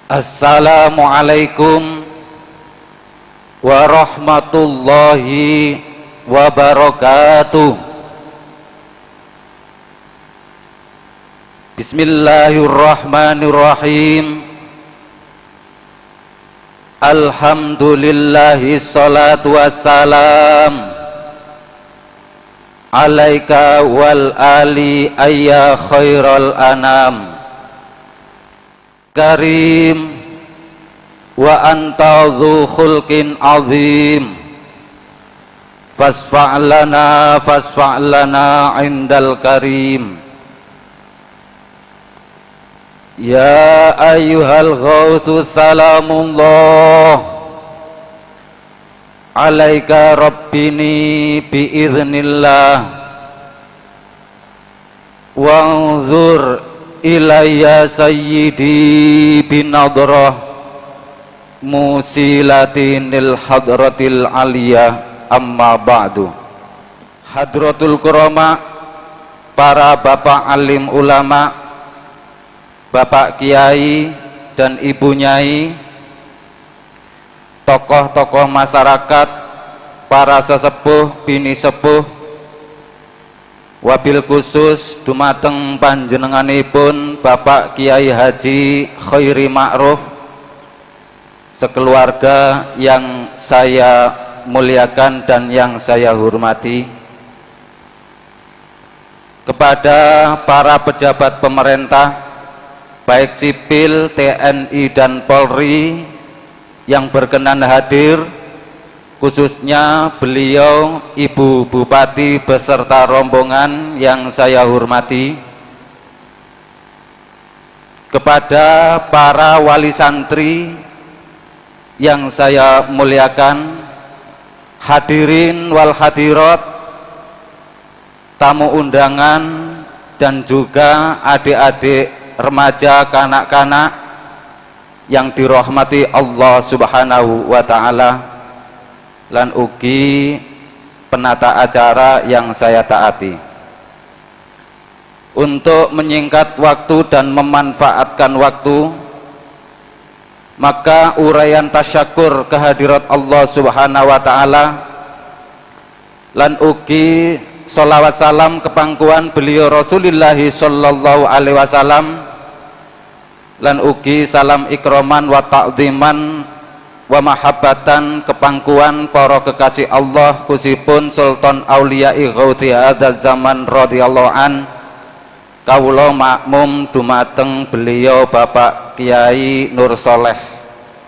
Assalamualaikum warahmatullahi wabarakatuh. Bismillahirrahmanirrahim. Alhamdulillahi salatu wassalam alaika wal ali ayya khairal anam. Karim wa anta dzu khulqin azim fasfa'lana indal karim. Ya ayyuhal ghawthu salamullah alaika rabbini biiznillah wanzur ilayya sayyidi binadrah musilatinil hadratil aliyah, amma ba'du. Hadratul kurama, para bapak alim ulama, bapak kiai dan ibu nyai, tokoh-tokoh masyarakat, para sesepuh bini sepuh, wabil khusus dumateng panjenenganipun Bapak Kiai Haji Khairi Ma'ruf sekeluarga yang saya muliakan dan yang saya hormati, kepada para pejabat pemerintah baik sipil, TNI dan Polri yang berkenan hadir, khususnya beliau Ibu Bupati beserta rombongan yang saya hormati, kepada para wali santri yang saya muliakan, hadirin wal hadirat, tamu undangan dan juga adik-adik remaja, kanak-kanak yang dirahmati Allah Subhanahu wa ta'ala, lan ugi penata acara yang saya taati. Untuk menyingkat waktu dan memanfaatkan waktu, maka uraian tasyakur kehadirat Allah Subhanahu wa ta'ala lan ugi sholawat salam kepangkuan beliau Rasulullah sallallahu alaihi wasallam lan ugi salam ikroman wa ta'ziman wa mahabbatan kepangkuan para kekasih Allah, khususipun Sultan Auliya'i Ghauthi hadzal zaman radhiyallahu an, kawula makmum dumateng beliau Bapak Kiai Nur Soleh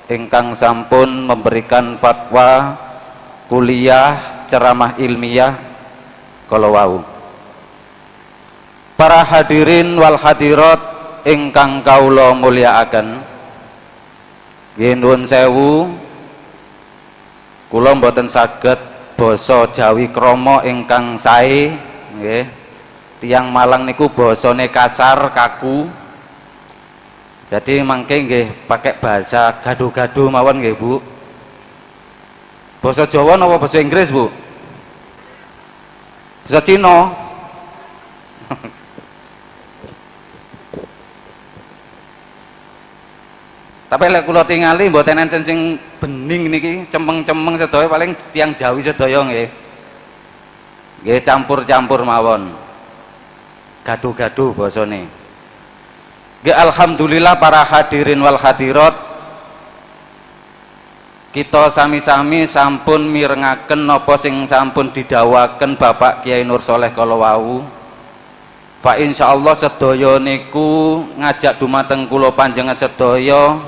ingkang sampun memberikan fatwa kuliah ceramah ilmiah kala wau. Para hadirin wal hadirat ingkang kawula mulyakaken, nuwun sewu, kula mboten saged basa Jawi krama ingkang sae nggih. Tiyang Malang niku basane kasar, kaku. Jadi mangke nggih pakai bahasa gado-gado mawon nggih, Bu. Basa Jawa napa basa Inggris, Bu? Basa Cina. Tapi lek kula tingali mboten enten sing bening niki, cemeng-cemeng sedaya, paling tiang Jawi sedaya nggih. Nggih campur-campur mawon. Gaduh-gaduh basane. Nggih alhamdulillah para hadirin wal hadirat, kita sami-sami sampun mirengaken napa sing sampun didhawaken Bapak Kiai Nur Soleh kala wau. Fa insyaallah sedaya niku ngajak dumateng kula panjenengan sedaya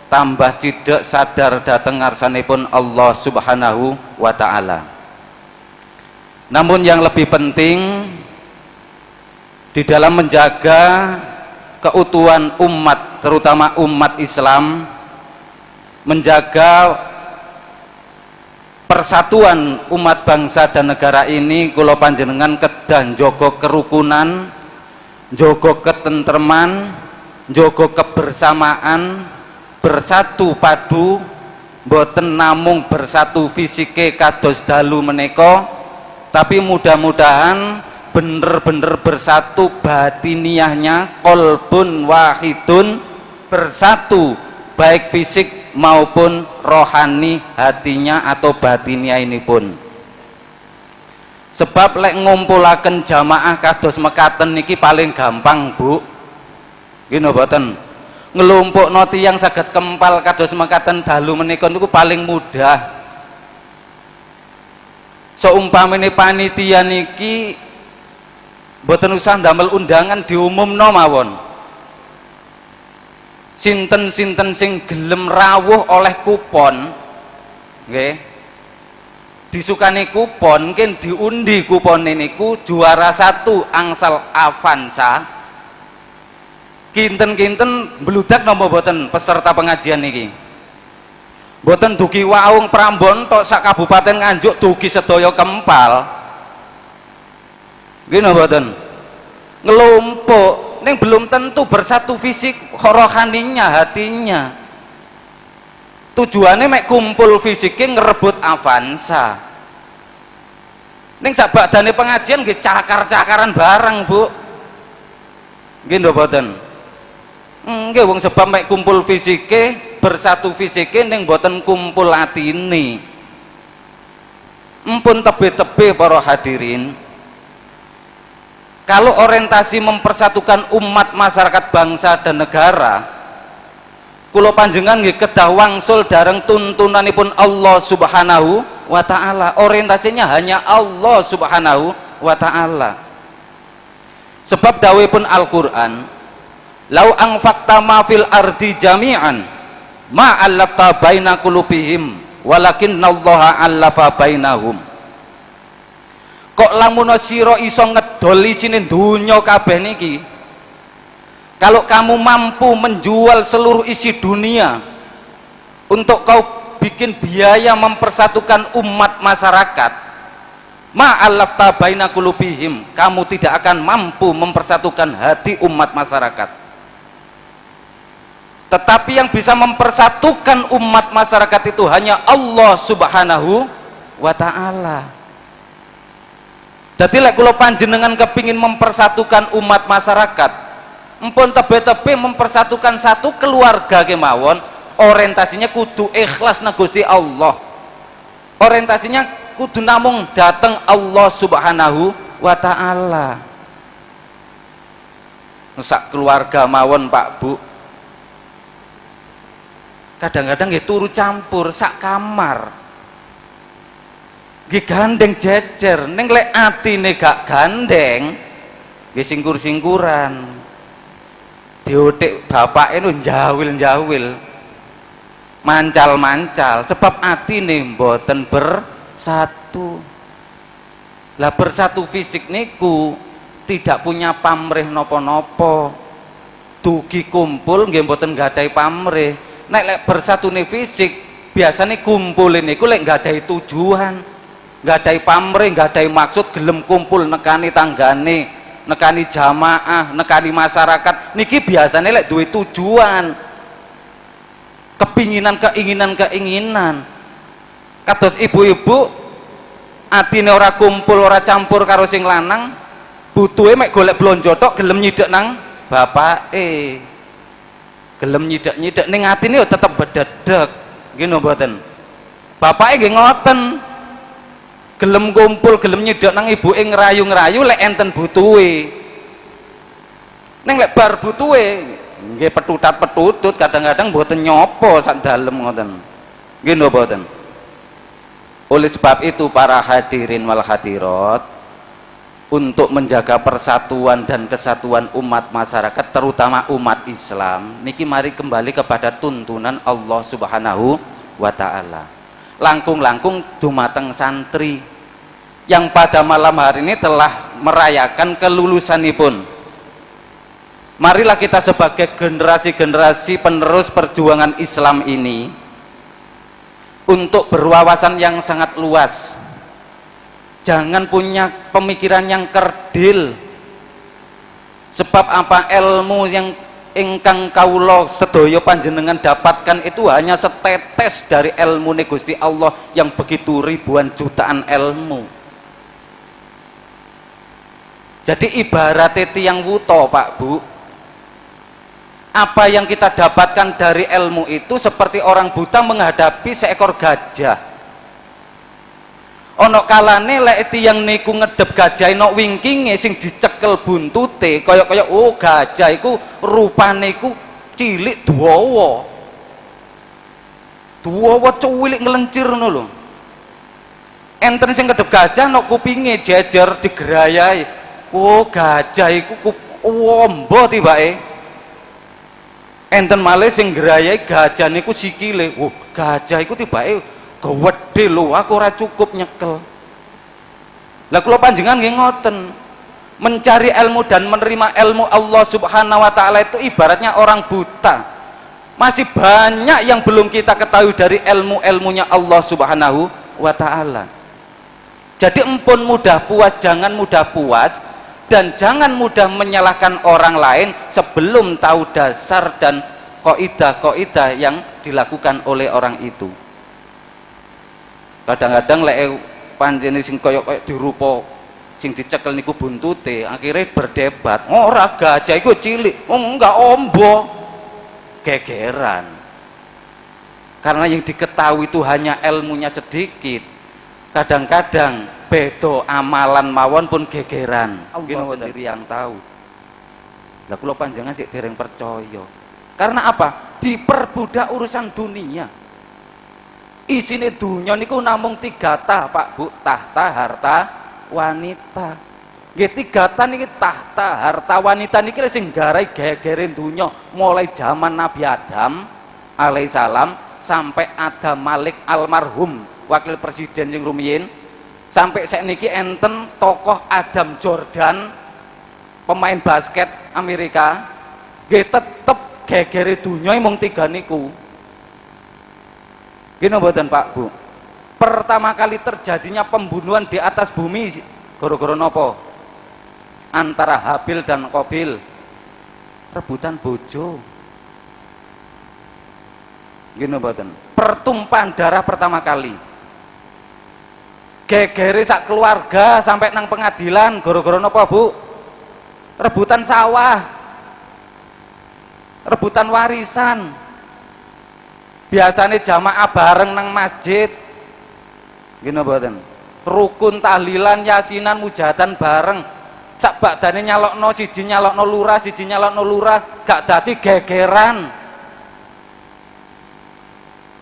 tambah cidek sadar dhateng ngarsanipun Allah Subhanahu wa ta'ala. Namun yang lebih penting di dalam menjaga keutuhan umat, terutama umat Islam, menjaga persatuan umat bangsa dan negara ini, kula panjenengan kedah njaga kerukunan, njaga ketentreman, njaga kebersamaan, bersatu padu, mboten namung bersatu fisike kados dalu menika, tapi mudah-mudahan bener-bener bersatu batiniahnya, kolbun wahidun, bersatu baik fisik maupun rohani hatinya atau batinnya ini pun. Sebab lek ngumpulaken jamaah kados mekaten niki paling gampang, Bu. Nggih mboten? Ngelumpukno tiyang saged kempal kados mekaten dalu menika niku paling mudah. Seumpamane panitia niki mboten usah ndamel undangan, diumumno mawon. Sinten-sinten sing gelem rawuh oleh kupon, nggih, disukani kupon, mungkin diundi kupon niku juara 1 angsal Avanza, kinten-kinten bludak napa boten peserta pengajian niki. Boten dugi waung Prambon tok sak Kabupaten Nganjuk, dugi sedaya Kempal. Nggih napa boten? Ngelumpuk ning belum tentu bersatu fisik rohaninya, hatinya. Tujuannya mek kumpul fisiknya ngerebut Avanza. Ning sabadane pengajian nggih cakar-cakaran barang, Bu. Nggih napa boten? Nggih wong sebab mek kumpul fisike, bersatu fisike ning boten kumpul atine. Empun tebe-tebe para hadirin. Kalau orientasi mempersatukan umat, masyarakat, bangsa dan negara, kula panjenengan nggih kedah wangsul dareng tuntunanipun Allah Subhanahu wa taala. Orientasinya hanya Allah Subhanahu wa taala. Sebab dawuhipun Al-Qur'an, "Lau anfaqta ma fil ardi jami'an ma 'allafta baina qulubihim walakinnallaha 'allafa bainahum." Kok lamun sira iso ngedoli sini dunya kabeh niki, kalau kamu mampu menjual seluruh isi dunia untuk kau bikin biaya mempersatukan umat masyarakat, ma'allafta baina qulubihim, kamu tidak akan mampu mempersatukan hati umat masyarakat. Tetapi yang bisa mempersatukan umat masyarakat itu hanya Allah Subhanahu wa ta'ala. Jadi lek kula panjenengan kepingin mempersatukan umat masyarakat, empun tebe-tebe mempersatukan satu keluarga kemawon, orientasinya kudu ikhlas nang Gusti Allah. Orientasinya kudu namung dateng Allah Subhanahu wa taala. Sak keluarga mawon, Pak Bu. Kadang-kadang nggih turu campur sak kamar. Nggih gandeng jejer, ning lek atine gak gandeng nggih singkur-singkuran. Diotik bapake nu njawil-njawil. Mancal-mancal sebab atine mboten bersatu. Lah bersatu fisik niku tidak punya pamrih napa-napa. Dugi kumpul nggih mboten gadahi pamrih. Nek lek bersatune fisik biasane kumpul niku lek gadahi tujuan. Nggadahi pamrih, nggadahi maksud, gelem kumpul nekani tanggane, nekani jamaah, nekani masyarakat niki biasanya lek duwe tujuan, keinginan kados ibu-ibu atine ora kumpul, ora campur karo sing lanang, butuhe mek golek blonjo tok gelem nyidek nang bapake, gelem nyidek-nyidek ning atine yo tetep bededeg nggih napa mboten. Bapake nggih ngoten, gelem kumpul, gelem nyidok nang ibuke ngrayu-ngrayu lek enten butuhe. Ning lek bar butuhe nggih petutat-petutut, kadang-kadang mboten nyopo sak dalem ngoten. Nggih napa mboten? Oleh sebab itu para hadirin wal hadirat, untuk menjaga persatuan dan kesatuan umat masyarakat terutama umat Islam niki mari kembali kepada tuntunan Allah Subhanahu wa taala. Langkung-langkung dumateng santri yang pada malam hari ini telah merayakan kelulusanipun. Marilah kita sebagai generasi-generasi penerus perjuangan Islam ini untuk berwawasan yang sangat luas. Jangan punya pemikiran yang kerdil. Sebab apa, ilmu yang ingkang kawula sedaya panjenengan dapatkan itu hanya setetes dari ilmu Gusti Allah yang begitu ribuan jutaan ilmu. Jadi ibarat tiyang wuto, Pak Bu, Apa yang kita dapatkan dari ilmu itu seperti orang buta menghadapi seekor gajah. Ono kalane lek tiyang niku ngedep gajah nok wingkinge sing dicekel buntute kaya-kaya oh gajah iku rupane iku cilik dawa. Dawa cuwilik ngelencir ngono lho. Enten sing ngedep gajah nok kupinge jejer digerayai. Oh gajah iku wombo tibake. Enten malih sing ngrayai gajah niku sikile. Oh gajah iku tibake gede lho, aku ora cukup nyekel. Lah kula panjenengan nggih ngoten. Mencari ilmu dan menerima ilmu Allah Subhanahu wa taala itu ibaratnya orang buta. Masih banyak yang belum kita ketahui dari ilmu-ilmunya Allah Subhanahu wa taala. Jadi empun mudah puas, jangan mudah puas, dan jangan mudah menyalahkan orang lain sebelum tahu dasar dan kaidah-kaidah yang dilakukan oleh orang itu. Kadang-kadang lek panjenengan sing kaya dirupa sing dicekel niku buntute, akhirnya berdebat. Ora gajah iku cilik, enggak ombo. Gegeran. Karena yang diketahui itu hanya ilmunya sedikit. Kadang-kadang bedo amalan mawon pun gegeran. Allah sendiri yang tahu. Lah kula panjenengan sik dereng percaya. Karena apa? Diperbudak urusan dunia. Isine dunia niku namung 3 tah, Pak Bu, tahta, harta, wanita. Nggih 3 tah niki tahta, harta, wanita niki sing garai gegere dunia mulai zaman Nabi Adam alaihissalam sampai Adam Malik almarhum wakil presiden yang rumiyin, sampai sakniki enten tokoh Adam Jordan pemain basket Amerika nggih tetep gegere dunia mung 3 niku. Gini mboten Pak Bu, pertama kali terjadinya pembunuhan di atas bumi gara-gara napa? Antara Habil dan Qabil, rebutan bojo. Gini mboten, pertumpahan darah pertama kali. Gegere sak keluarga sampai nang pengadilan gara-gara napa Bu? Rebutan sawah, rebutan warisan. Biasanya jamaah bareng nang masjid, gini mboten, rukun tahlilan yasinan mujahatan bareng, sak badane nyalokno siji nyalokno lurah, siji nyalokno lurah, gak dadi gegeran.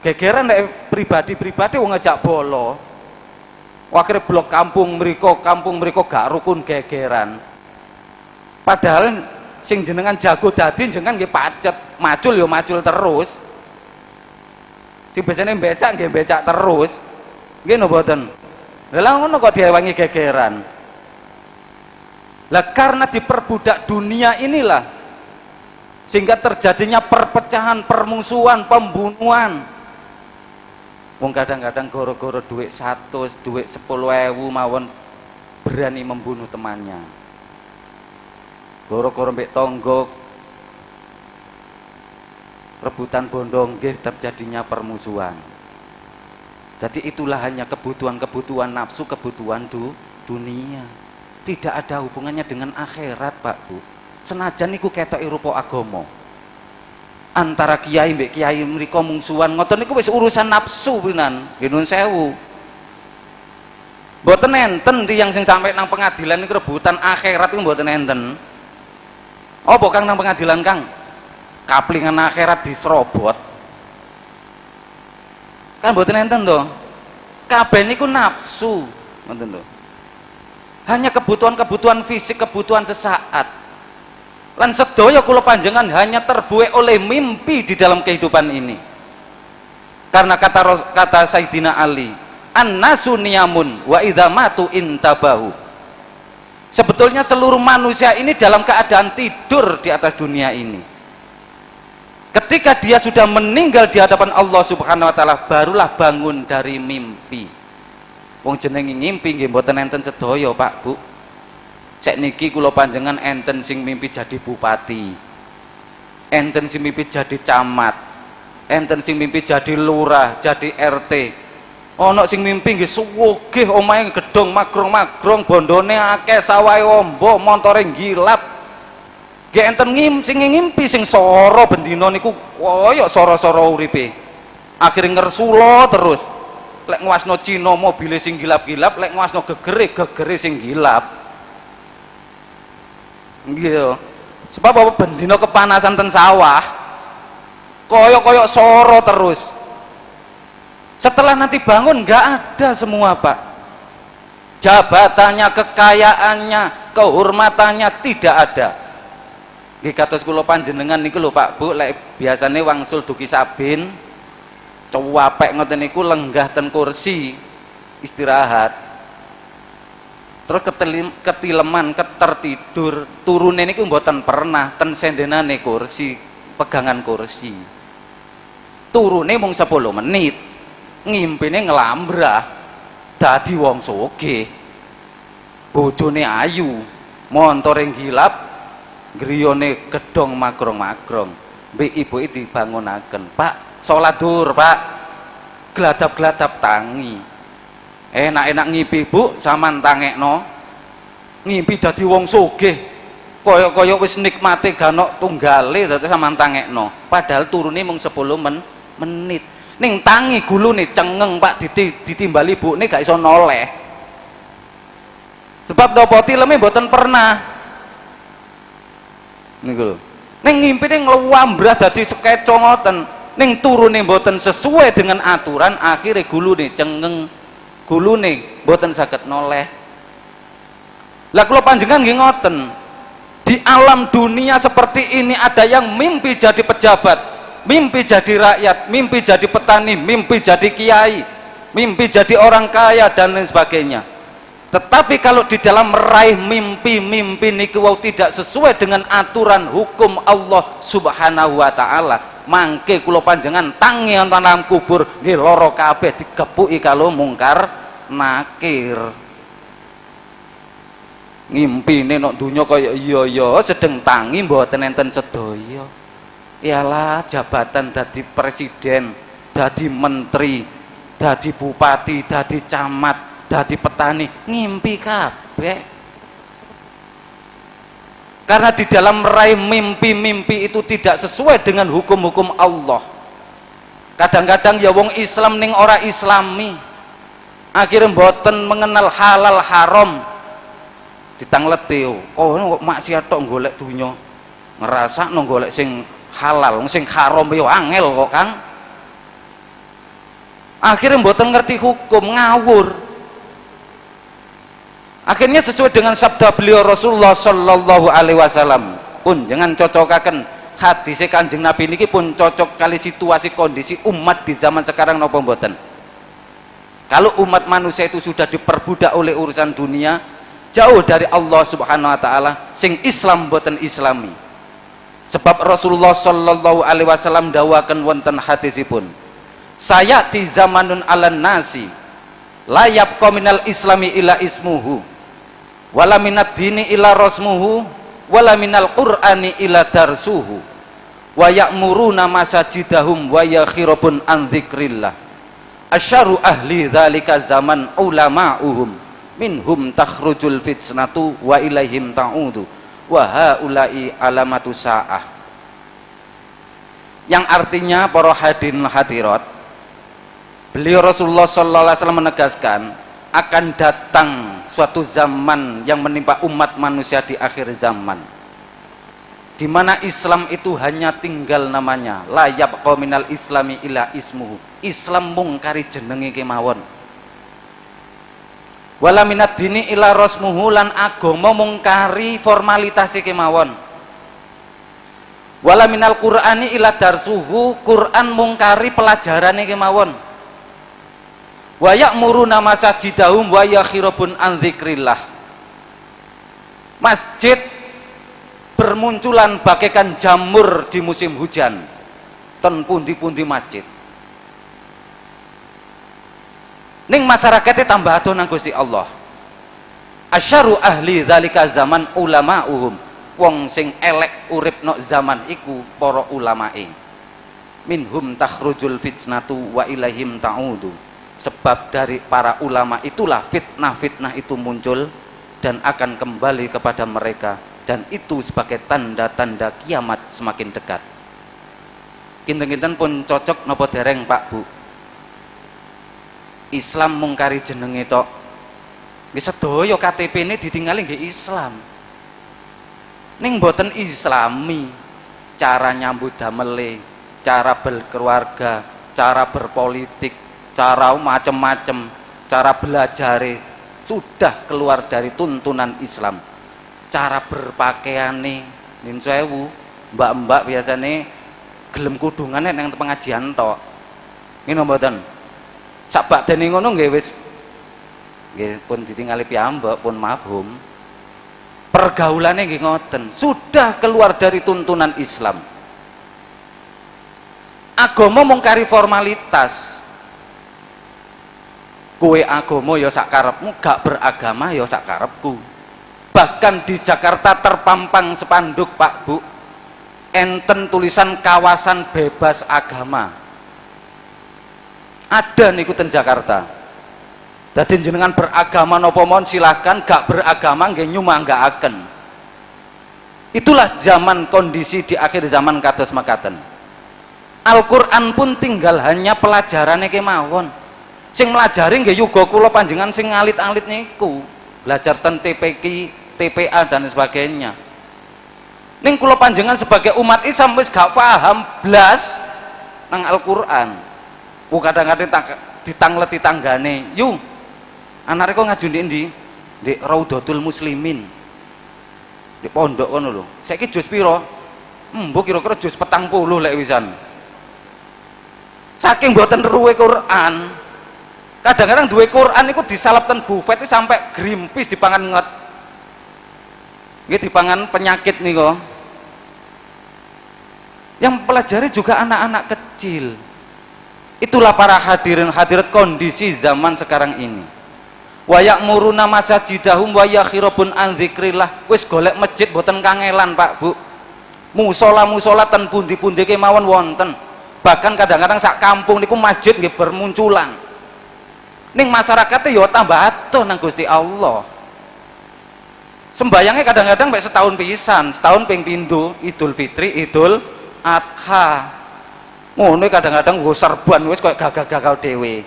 Gegeran nek pribadi-pribadi wong ngejak bolo. Akhire blok kampung mriko gak rukun gegeran. Padahal sing jenengan jago dadi jenengan nggih pacet, macul ya macul terus. Sing biasane becak nggih becak terus. Nggih no mboten. Lah ngono kok diewangi gegeran. Lah karena diperbudak dunia inilah sehingga terjadinya perpecahan, permusuhan, pembunuhan. Wong kadang-kadang goro-goro duit 100, duit 10.000 mawon berani membunuh temannya. Goro-goro mbek tonggo rebutan bondo nggih terjadinya permusuhan. Jadi itulah hanya kebutuhan-kebutuhan nafsu, kebutuhan dunia. Tidak ada hubungannya dengan akhirat, Pak Bu. Senajan niku ketoke rupa agama. Antara kiai mbek kiai mriko mungsuhan ngoten niku wis urusan nafsu pinan. Nggih nuwun sewu. Mboten enten tiyang sing sampai nang pengadilan niku rebutan akhirat niku mboten enten. Apa Kang nang pengadilan Kang? Kaplingan akhirat diserobot. Kan mboten enten to. Kabeh niku nafsu, ngoten lho. Hanya kebutuhan-kebutuhan fisik, kebutuhan sesaat. Lan sedaya kula panjenengan hanya terbuai oleh mimpi di dalam kehidupan ini. Karena kata Sayyidina Ali, an-nasu niyamun wa idza matu intabahu. Sebetulnya seluruh manusia ini dalam keadaan tidur di atas dunia ini. Ketika dia sudah meninggal di hadapan Allah Subhanahu wa taala, barulah bangun dari mimpi. Wong jenenge ngimpi nggih mboten enten sedaya, Pak Bu. Sakniki kula panjenengan enten sing mimpi jadi bupati. Enten sing mimpi jadi camat. Enten sing mimpi jadi lurah, jadi RT. Ana sing mimpi nggih sugih omahe gedhong magrong-magrong, bondone akeh, sawahe ombo, montore ngilap. Nggih enten sing ngimpi sing sora bendina niku koyo sora-sora uripe. Akhire ngersula terus. Lek nguasno Cina mobile sing gilap-gilap, lek nguasno gegere sing gilap. Nggih. Sebab apa bendina kepanasan ten sawah. Koyo-koyo sora terus. Setelah nanti bangun nggak ada semua, Pak. Jabatannya, kekayaannya, kehormatannya tidak ada. Nggih kados kula panjenengan niku lho Pak Bu, lek biasane wangsul dugi sabin cuwapek ngoten niku lenggah ten kursi istirahat. Terus ketileman, ketertidur, turune niku mboten pernah ten sendenane kursi, pegangan kursi. Turune mung 10 menit. Ngimpine ngelambrah dadi wong sugih. Bojone ayu, montore gilap, griyane gedhong magrong-magrong. Mbek ibuke dibangunaken, "Pak, salat zuhur, Pak." Gladap-gladap tangi. Enak-enak ngipi, Bu, sampean tangekno. Ngimpi dadi wong sugih. Kaya-kaya wis nikmate ganok tunggale dadi sampean tangekno. Padahal turune mung 10 menit. Ning tangi gulune cengeng, Pak, ditimbali ibune gak iso noleh. Sebab napa tileme mboten pernah. Niku lho. Ning ngimpine ngluwambrah dadi sekeco ngoten. Ning turune mboten sesuai dengan aturan, akhire gulune cengeng. Gulune mboten saged noleh. Lah kula panjenengan nggih ngoten. Di alam dunia seperti ini ada yang mimpi jadi pejabat, mimpi jadi rakyat, mimpi jadi petani, mimpi jadi kiai, mimpi jadi orang kaya dan lain sebagainya. Tetapi kalau di dalam meraih mimpi-mimpi niku tidak sesuai dengan aturan hukum Allah Subhanahu wa taala, mangke kula panjenengan tangi wonten alam kubur nggih lara kabeh digepuki kalau mungkar nakir. Ngimpine nek donya kaya iya sedeng tangi mboten enten sedaya. Ialah jabatan dadi presiden, dadi menteri, dadi bupati, dadi camat, dadi petani, ngimpi kabeh. Karena di dalam meraih mimpi-mimpi itu tidak sesuai dengan hukum-hukum Allah. Kadang-kadang ya wong Islam ning ora islami, akhirnya mboten mengenal halal haram. Ditangleti, kok maksiat tok golek dunya, ngrasakno golek sing halal, sing haram yo angel kok Kang. Akhirnya mboten ngerti hukum, ngawur. Akhirnya sesuai dengan sabda beliau Rasulullah sallallahu alaihi wasallam pun jangan cocokaken hadis Kanjeng Nabi niki pun cocok kali situasi kondisi umat di zaman sekarang napa mboten. Kalau umat manusia itu sudah diperbudak oleh urusan dunia, jauh dari Allah Subhanahu wa taala, sing Islam mboten islami. Sebab Rasulullah sallallahu alaihi wasallam dawaken wonten hadisipun, sayati zamanun alan nasi la yabqa minal islami illa ismuhu wala minad dini illa rasmuhu wala minal qur'ani illa darsuhu wa ya'muruna masajidahum wa yakhirubun an dzikrillah asyaru ahli dzalika zaman ulama'uhum minhum takhrujul fitnatu wa ilaihim ta'udu wa haula'i alamatu sa'ah. Yang artinya para hadirin hadirat, beliau Rasulullah sallallahu alaihi wasallam menegaskan akan datang suatu zaman yang menimpa umat manusia di akhir zaman, di mana Islam itu hanya tinggal namanya, la yabqa minal islami illa ismuhu. Islam mungkari jenenge kemawon. Wala minad dini ila rasmuhu, lan agama mungkari formalitas kemawon. Wala minal qur'ani ila darsuhu, Quran mungkari pelajarane kemawon. Wa ya'muruna masajidahum wa yakhirubun an dzikrillah. Masjid bermunculan bagaikan jamur di musim hujan, ten pundi-pundi masjid. Ning masyarakatnya tambah adoh nang Gusti Allah. Asyaru ahli dzalika zaman ulama'uhum, wong sing elek urip nok zaman iku para ulamae. Minhum takhrujul fitnatu wa ilaihim ta'udu. Sebab dari para ulama itulah fitnah-fitnah itu muncul dan akan kembali kepada mereka dan itu sebagai tanda-tanda kiamat semakin dekat. Kinten-kinten pun cocok napa dereng Pak Bu? Islam mungkari jenenge tok. Nggih sedaya KTP ini ditinggali nggih Islam. Ning mboten Islami, cara nyambut damele, cara berkeluarga, cara berpolitik, cara macem-macem, cara belajare sudah keluar dari tuntunan Islam. Cara berpakaiane nin sewu, mbak-mbak biasane gelem kudungane nang pengajian tok. Ngene mboten. Sak badene ngono nggih wis nggih pun ditingali piyambak pun mafhum. Pergaulannya nggih ngoten, sudah keluar dari tuntunan Islam. Agama mungkari formalitas. Kowe agama ya sak karepmu, gak beragama ya sak karepku. Bahkan di Jakarta terpampang spanduk Pak Bu, enten tulisan kawasan bebas agama. Ada niku ten Jakarta. Dadi jenengan beragama napa mawon silahkan, gak beragama nggih nyumanggaaken. Itulah zaman kondisi di akhir zaman kados makaten. Al-Qur'an pun tinggal hanya pelajarane kemawon. Sing melajari nggih yuga kula panjenengan sing ngalit-alit niku, belajar ten TPQ, TPA dan sebagainya. Ning kula panjenengan sebagai umat Islam wis gak paham blas nang Al-Qur'an. Ku kadang-kadang ditangleti tanggane, "Yu, anake kok ngaju ndi? Di Raudhatul Muslimin." Di pondok kono lho. Saiki juz pira? Mbok kira-kira juz 40 lek wisan. Saking mboten ruwe Quran. Kadang-kadang duwe Quran iku disalap ten bufet iki sampai grimpis dipangan nget. Nggih dipangan penyakit niku. Yang pelajari juga anak-anak kecil. Itulah para hadirin hadirat kondisi zaman sekarang ini. Wa ya'muruna masajidahum wa yakhirubun an dzikrillah. Wis golek masjid boten kangelan Pak Bu. Musola-musola ten pundi-pundi kemawon wonten. Bahkan kadang-kadang sak kampung niku masjid nggih bermunculan. Ning masyarakatnya ya tambah atuh nang Gusti Allah. Sembayangnya kadang-kadang mek setahun pisan, setahun ping pindho, Idul Fitri, Idul Adha. Ngono kadang-kadang nggo serban wis koyo gagal-gagal dhewe.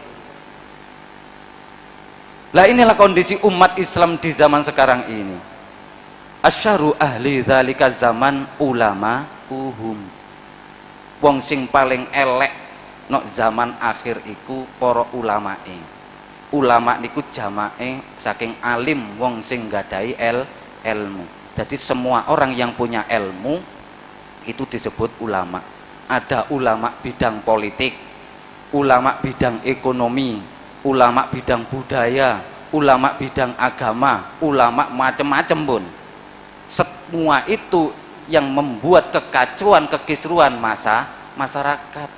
Lah inilah kondisi umat Islam di zaman sekarang ini. Asyaru ahli dzalika zaman ulama uhum. Wong sing paling elek nok zaman akhir iku para ulamae. Ulama niku jamae saking alim wong sing gadahi ilmu. Jadi semua orang yang punya ilmu itu disebut ulama. Ada ulama bidang politik, ulama bidang ekonomi, ulama bidang budaya, ulama bidang agama, ulama macam-macam pun. Semua itu yang membuat kekacauan, kekisruan masyarakat.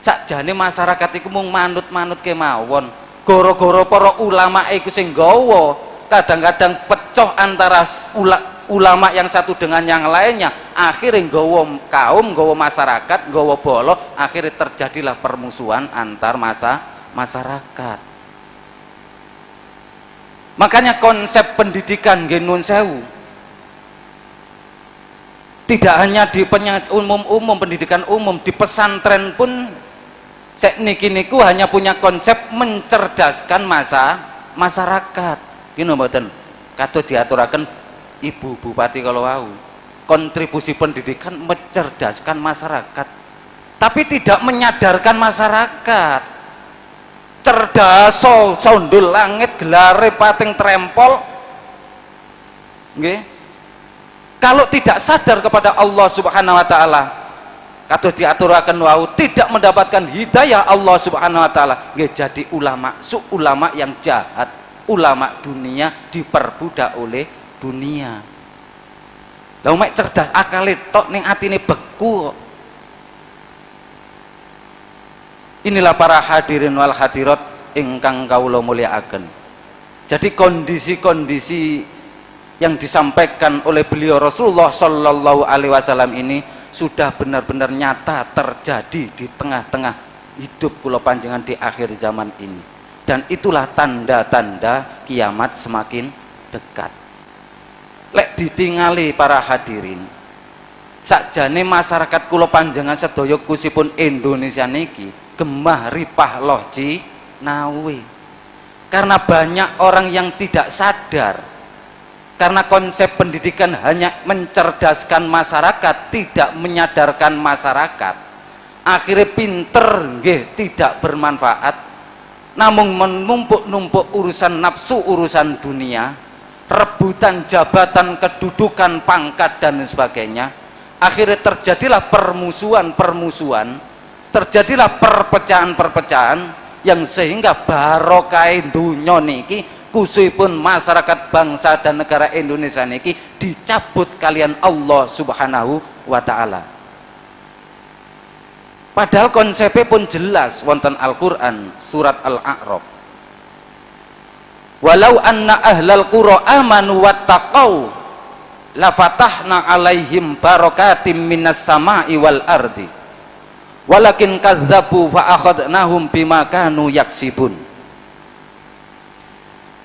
Sakjane masyarakat iku mung manut-manut kemawon. Goro-goro para ulama iku sing gawa kadang-kadang pecah antara ulama yang satu dengan yang lainnya, akhirnya gawa kaum, gawa masyarakat, gawa bolo, akhirnya terjadilah permusuhan antar masyarakat. Makanya konsep pendidikan genun sewu tidak hanya di umum pendidikan umum, di pesantren pun niki niku hanya punya konsep mencerdaskan masyarakat. Gini mboten kados diaturaken Ibu Bupati kalau wau, kontribusi pendidikan mencerdaskan masyarakat, tapi tidak menyadarkan masyarakat. Cerdas sondul langit gelare pating trempol, nggih. Kalau tidak sadar kepada Allah Subhanahu wa taala, kados diaturaken wau, tidak mendapatkan hidayah Allah Subhanahu wa taala, nggih jadi ulama, ulama yang jahat, ulama dunia diperbudak oleh dunia. Lah mek cerdas akale tok ning atine beku. Inilah para hadirin wal hadirat ingkang kawula mulyakaken. Jadi kondisi-kondisi yang disampaikan oleh beliau Rasulullah Shallallahu Alaihi Wasallam ini sudah benar-benar nyata terjadi di tengah-tengah hidup kula panjenengan di akhir zaman ini, dan itulah tanda-tanda kiamat semakin dekat. Lek ditingali para hadirin, sakjane masyarakat kula panjenengan sedaya khususipun Indonesia niki gemah ripah loh Cinawi. Karena banyak orang yang tidak sadar, karena konsep pendidikan hanya mencerdaskan masyarakat, tidak menyadarkan masyarakat, akhirnya pinter nggih tidak bermanfaat, namun menumpuk-numpuk urusan nafsu, urusan dunia, rebutan jabatan, kedudukan, pangkat dan sebagainya. Akhirnya terjadilah permusuhan, terjadilah perpecahan yang sehingga barokah dunya niki khususipun masyarakat bangsa dan negara Indonesia niki dicabut kalian Allah Subhanahu wa ta'ala. Padahal konsepnya pun jelas wonten Al-Qur'an surat Al-A'raf. Walau anna ahlal qura amanu wattaqau la fatahna alaihim barakatim minas sama'i wal ardi walakin kadzabu fa akhadnahum bima kanu yaksibun.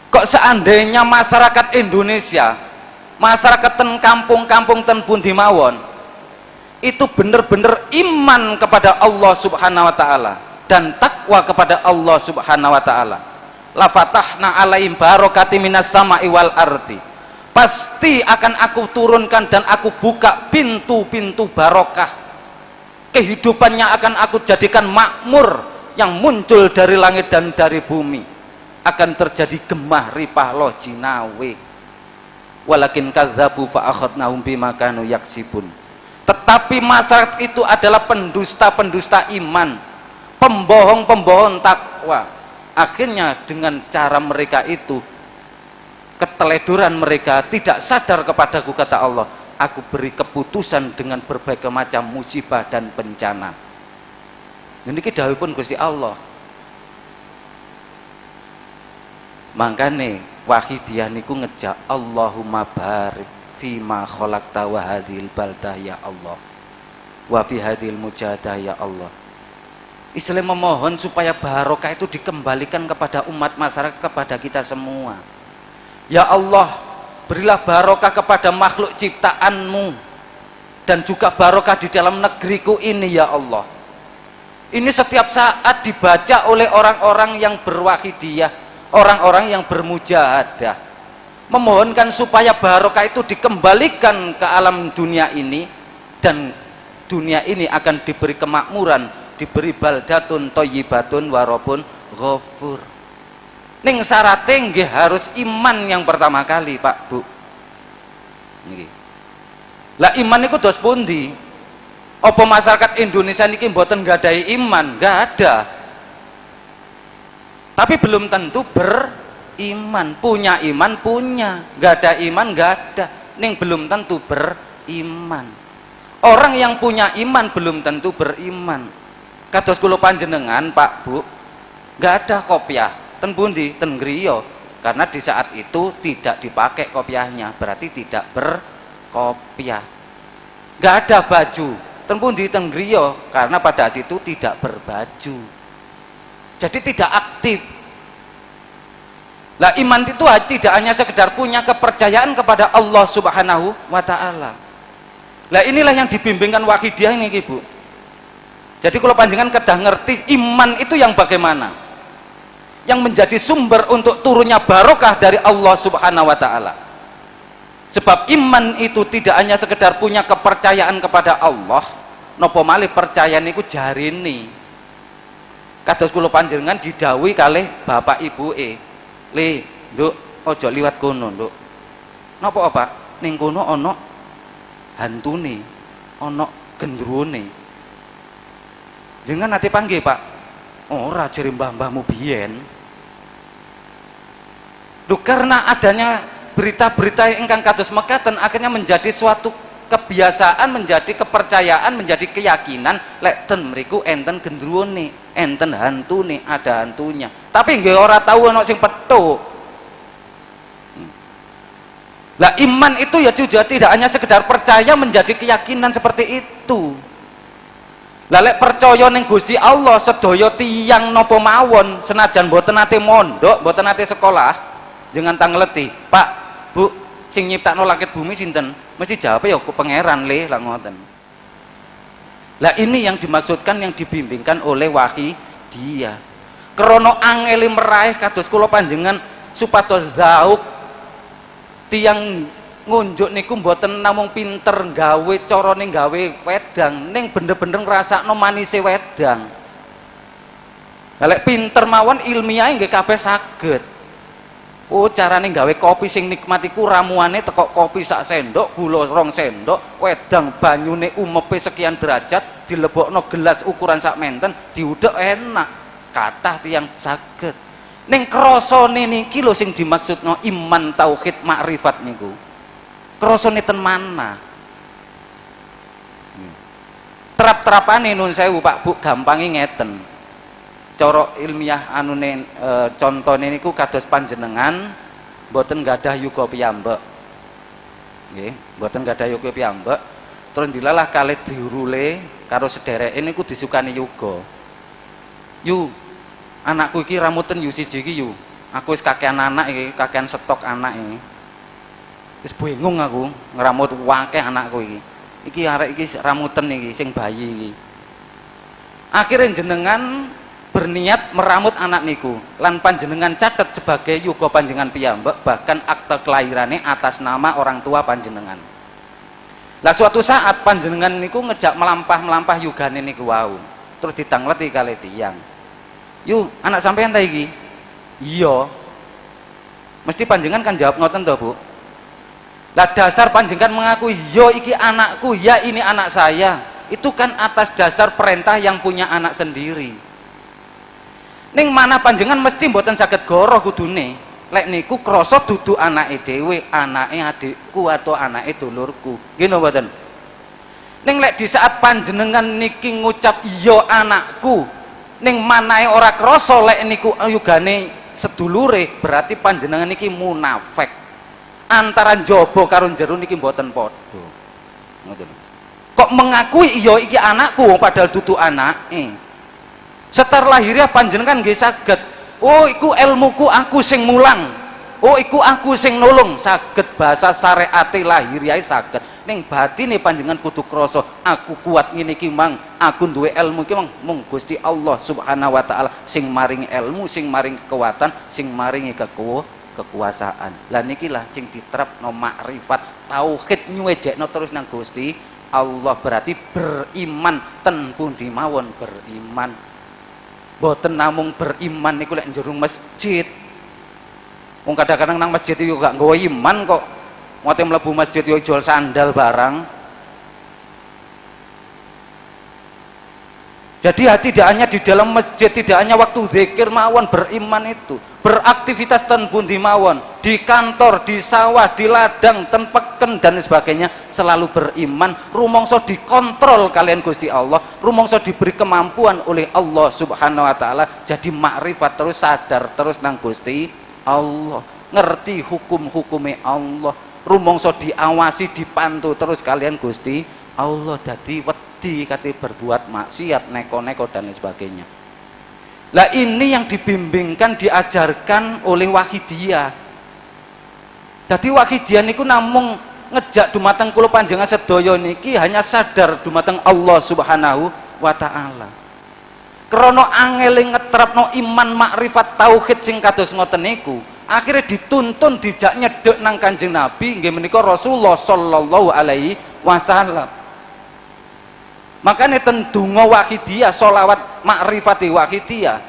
Kok seandainya masyarakat Indonesia, masyarakat ten kampung-kampung ten pundi mawon itu benar-benar iman kepada Allah Subhanahu wa ta'ala dan takwa kepada Allah Subhanahu wa ta'ala, la fatahna alaihim barakatim minas sama'i wal ardi, pasti akan aku turunkan dan aku buka pintu-pintu barokah, kehidupannya akan aku jadikan makmur yang muncul dari langit dan dari bumi, akan terjadi gemah ripah loh Cinawi. Walakin kadzabu fa akhadnahum bima kanu yaksibun. Tetapi masyarakat itu adalah pendusta-pendusta iman, pembohong-pembohong takwa. Akhirnya dengan cara mereka itu, keteledoran mereka, tidak sadar kepadaku, kata Allah, aku beri keputusan dengan berbagai macam musibah dan bencana. Ini dawuhipun Gusti Allah. Makane Wahidiyah niku ngejak Allahumma barik fima khalaqta wa hadhil baldah ya Allah wa fi hadhil mujahadah ya Allah. Islam memohon supaya barokah itu dikembalikan kepada umat masyarakat, kepada kita semua. Ya Allah, berilah barokah kepada makhluk ciptaanmu dan juga barokah di dalam negeriku ini ya Allah. Ini setiap saat dibaca oleh orang-orang yang berwahidiyah, orang-orang yang bermujahadah, memohonkan supaya barokah itu dikembalikan ke alam dunia ini, dan dunia ini akan diberi kemakmuran, diberi baldatun thayyibatun warabun ghafur. Ning syaratnya nggih harus iman yang pertama kali, Pak Bu. Niki. Lah iman niku dos pundi? Apa masyarakat Indonesia niki mboten nggadahi iman? Nggak ada. Tapi belum tentu beriman. Punya iman punya, nggak ada iman nggak ada. Ning belum tentu beriman. Orang yang punya iman belum tentu beriman. Kados kula panjenengan Pak Bu, nggak ada kopiah ten pundi, ten griya, karena di saat itu tidak dipakai kopiahnya, berarti tidak berkopiah. Nggak ada baju ten pundi, ten griya, karena pada saat itu tidak berbaju, jadi tidak aktif. Lah iman itu tidak hanya sekedar punya kepercayaan kepada Allah Subhanahu wa ta'ala. Lah inilah yang dibimbingkan Wahidiyah ini Ibu. Jadi kalau panjenengan kedah ngerti iman itu yang bagaimana, yang menjadi sumber untuk turunnya barokah dari Allah Subhanahu wa ta'ala. Sebab iman itu tidak hanya sekedar punya kepercayaan kepada Allah, nopo malih percaya niku jarini. Kados kula panjenengan didhawuhi kalih bapak ibuke, "Le, Nduk, ojo liwat kono, Nduk." Napa, Pak? Ning kono ana hantune, ana gendrone. Jenengan nate panggih, Pak? Ora, jere mbah-mbahmu biyen. Duh, karena adanya berita-berita ingkang kados mekaten akhirnya menjadi suatu kebiasaan, menjadi kepercayaan, menjadi keyakinan lek ten mriku enten gendruwone, enten hantune, ada hantunya. Tapi nggih ora tahu ana sing petuk. Lah iman itu ya juga tidak hanya sekedar percaya, menjadi keyakinan seperti itu. Lah lek percaya ning Gusti Allah sedaya tiyang napa mawon, senajan mboten nate mondok, mboten nate sekolah, jangan tangleti, Pak, Bu, sing nyiptakno langit bumi sinten? Mesti jawab ya pangeran le lah ngoten. Lah ini yang dimaksudkan, yang dibimbingkan oleh Wahidiyah. Krana angele meraih kados kula panjenengan supados zauk tiyang ngunjuk niku mboten namung pinter gawe carane gawe wedang, ning bener-bener ngrasakno manise wedang. Lek pinter mawon ilmiah nggih kabeh saged. Oh, carane gawe kopi sing nikmat iku ramuane teko kopi sak sendok, gula 2 sendok, wedang banyune umepe sekian derajat, dilebokno gelas ukuran sak menten, diudek enak. Kathah tiyang saged. Ning krasane niki lho sing dimaksudno iman tauhid makrifat niku. Krasane ten mana? Terap-terapane nun sewu Pak Bu gampangi ngeten. Cara ilmiah anune contone niku kados panjenengan mboten gadah yuga piyambak. Nggih, mboten gadah yuga piyambak. Terus dilalah kalih diurule karo sedereke niku disukani yuga. Yu, anakku iki ramuten yu siji iki yu. Aku wis kakean anak iki, kakean stok anak iki. Wis bingung aku ngramut akeh anakku iki. Iki arek iki ramuten iki sing bayi iki. Akhirnya jenengan berniat meramut anak niku lan panjenengan catet sebagai yuga panjenengan piyambak, bahkan akte kelahirane atas nama orang tua panjenengan. Lah suatu saat panjenengan niku ngejak melampah yugane niku wau. Terus ditangleti kali tiyang. Yu, anak sampean ta iki? Iya. Mesti panjenengan kan jawab ngoten to, Bu. Lah dasar panjenengan mengakui, "Yo iki anakku, ya ini anak saya." Itu kan atas dasar perintah yang punya anak sendiri. Ning mana panjenengan mesti mboten saged goroh kudune. Lek niku krasa dudu anake dhewe, anake adikku atau anake dulurku. Nggih napa mboten? Ning lek di saat panjenengan niki ngucap iya anakku, ning manahe ora krasa lek niku yugane sedulure, berarti panjenengan niki munafik. Antara njaba karo njero niki mboten padha. Ngoten. Kok mengakui iya iki anakku padahal dudu anake. Setar lahiriah panjenengan nggih saged. Oh, iku ilmuku aku sing mulang. Oh, iku aku sing nulung, saged bahasa syariate lahiriah saged. Ning batine panjenengan kudu krasa, aku kuat ngene iki mang, aku duwe ilmu iki mang, mung Gusti Allah Subhanahu wa taala sing maringi ilmu, sing maringi kekuatan, sing maringi kekuasaan. Lah niki lah sing diterapno makrifat tauhid nyuwejekno terus nang Gusti Allah, berarti beriman ten pundi mawon beriman. Boten namung beriman niku lek njero masjid. Wong kadang-kadang nang masjid yo gak nggawa iman kok. Ngote mlebu masjid yo jual sandal barang. Jadi tidak hanya di dalam masjid, tidak hanya waktu zikir mawon beriman itu, beraktivitas ten pundi mawon, di kantor, di sawah, di ladang, ten peken dan sebagainya selalu beriman, rumangsa dikontrol kalian Gusti Allah, rumangsa diberi kemampuan oleh Allah Subhanahu wa taala, jadi makrifat terus, sadar terus nang Gusti Allah, ngerti hukum-hukume Allah, rumangsa diawasi, dipantu terus kalian Gusti Allah, dadi kate berbuat maksiat, neko-neko dan sebagainya. Lah ini yang dibimbingkan, diajarkan oleh Wahidiyah. Jadi Wahidiyah niku namung ngejak dumateng kula panjenengan sedaya niki hanya sadar dumateng Allah Subhanahu wa taala. Krana angele ngetrapno iman makrifat tauhid sing kados ngoten niku, akhirnya dituntun dijak nyedek nang Kanjeng Nabi nggih menika Rasulullah sallallahu alaihi wasallam. Makanya tendungo Wahidiyah, sholawat makrifati Wahidiyah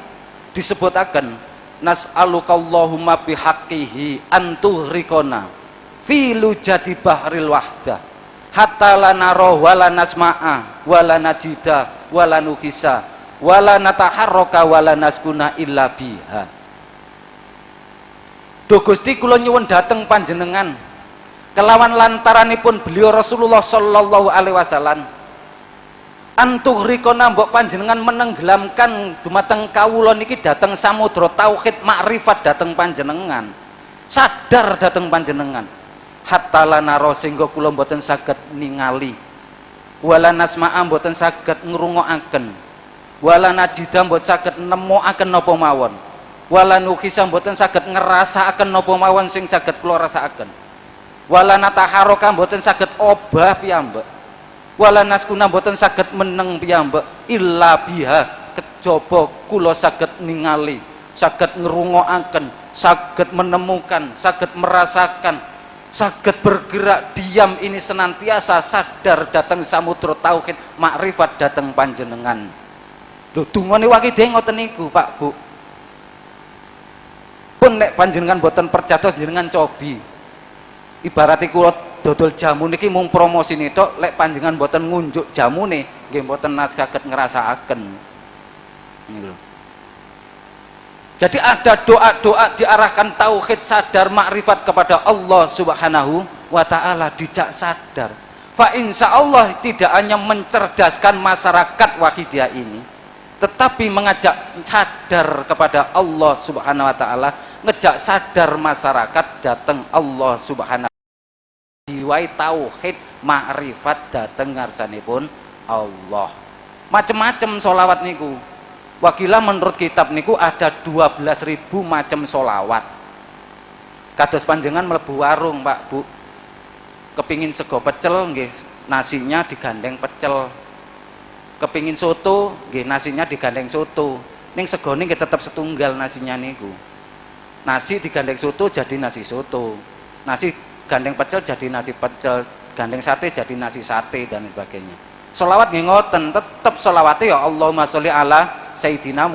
disebutaken nas'alukallahumma bihaqqihi antuhrikona fi lujati bahril wahdah hatta lanara wala nasma'a wala najida wala nukisa wala nataharroka wala naskuna illa biha. Duh Gusti kula nyuwun dateng panjenengan kelawan lantaranipun beliau Rasulullah sallallahu alaihi wasallam antuhrikona mbok panjenengan menenggelamkan dumateng kawula niki dateng samudra tauhid makrifat dateng panjenengan, sadar dateng panjenengan, hatta lanaro sehingga kula mboten saged ningali, wala nasma'a mboten saged ngrungokaken, wala najida mboten saged nemokaken napa mawon, wala nukhisa mboten saged ngrasakaken napa mawon sing saged kula rasakaken. wala nataharoka mboten saged obah piyambak, wala naskuna mboten saged meneng piyambak illa biha kejaba kula saged ningali, saged ngrungokaken, saged menemukan, saged merasakan, saged bergerak diam ini senantiasa sadar datang samudra tauhid makrifat datang panjenengan. Lho dungane wakide ngoten niku Pak Bu. Pun nek panjenengan boten percatos jenengan cobi. Ibarat kula dodol jamu niki mung promosine tok, lek panjenengan boten ngunjuk jamune nggih boten saged ngrasakaken. Niku lho. Jadi ada doa-doa diarahkan tauhid sadar makrifat kepada Allah Subhanahu wa taala, dijak sadar. Fa insyaallah tidak hanya mencerdaskan masyarakat Wahidiyah ini, tetapi mengajak sadar kepada Allah Subhanahu wa taala, ngejak sadar masyarakat datang Allah Subhanahu wa taala. Jiwai tauhid makrifat dateng ngarsanipun Allah. Macem-macem sholawat niku. Wakilah menurut kitab niku ada 12.000 macam sholawat. Kados panjenengan mlebu warung Pak Bu, kepingin sego pecel nggih nasinya digandeng pecel, kepingin soto nggih nasinya digandeng soto, ning segone nggih tetep setunggal nasinya niku. Nasi digandeng soto jadi nasi soto, nasi gandeng pecel jadi nasi pecel, gandeng sate jadi nasi sate dan sebagainya. Sholawat nggih ngoten, tetep sholawate ya Allahumma sholli ala Sayyidina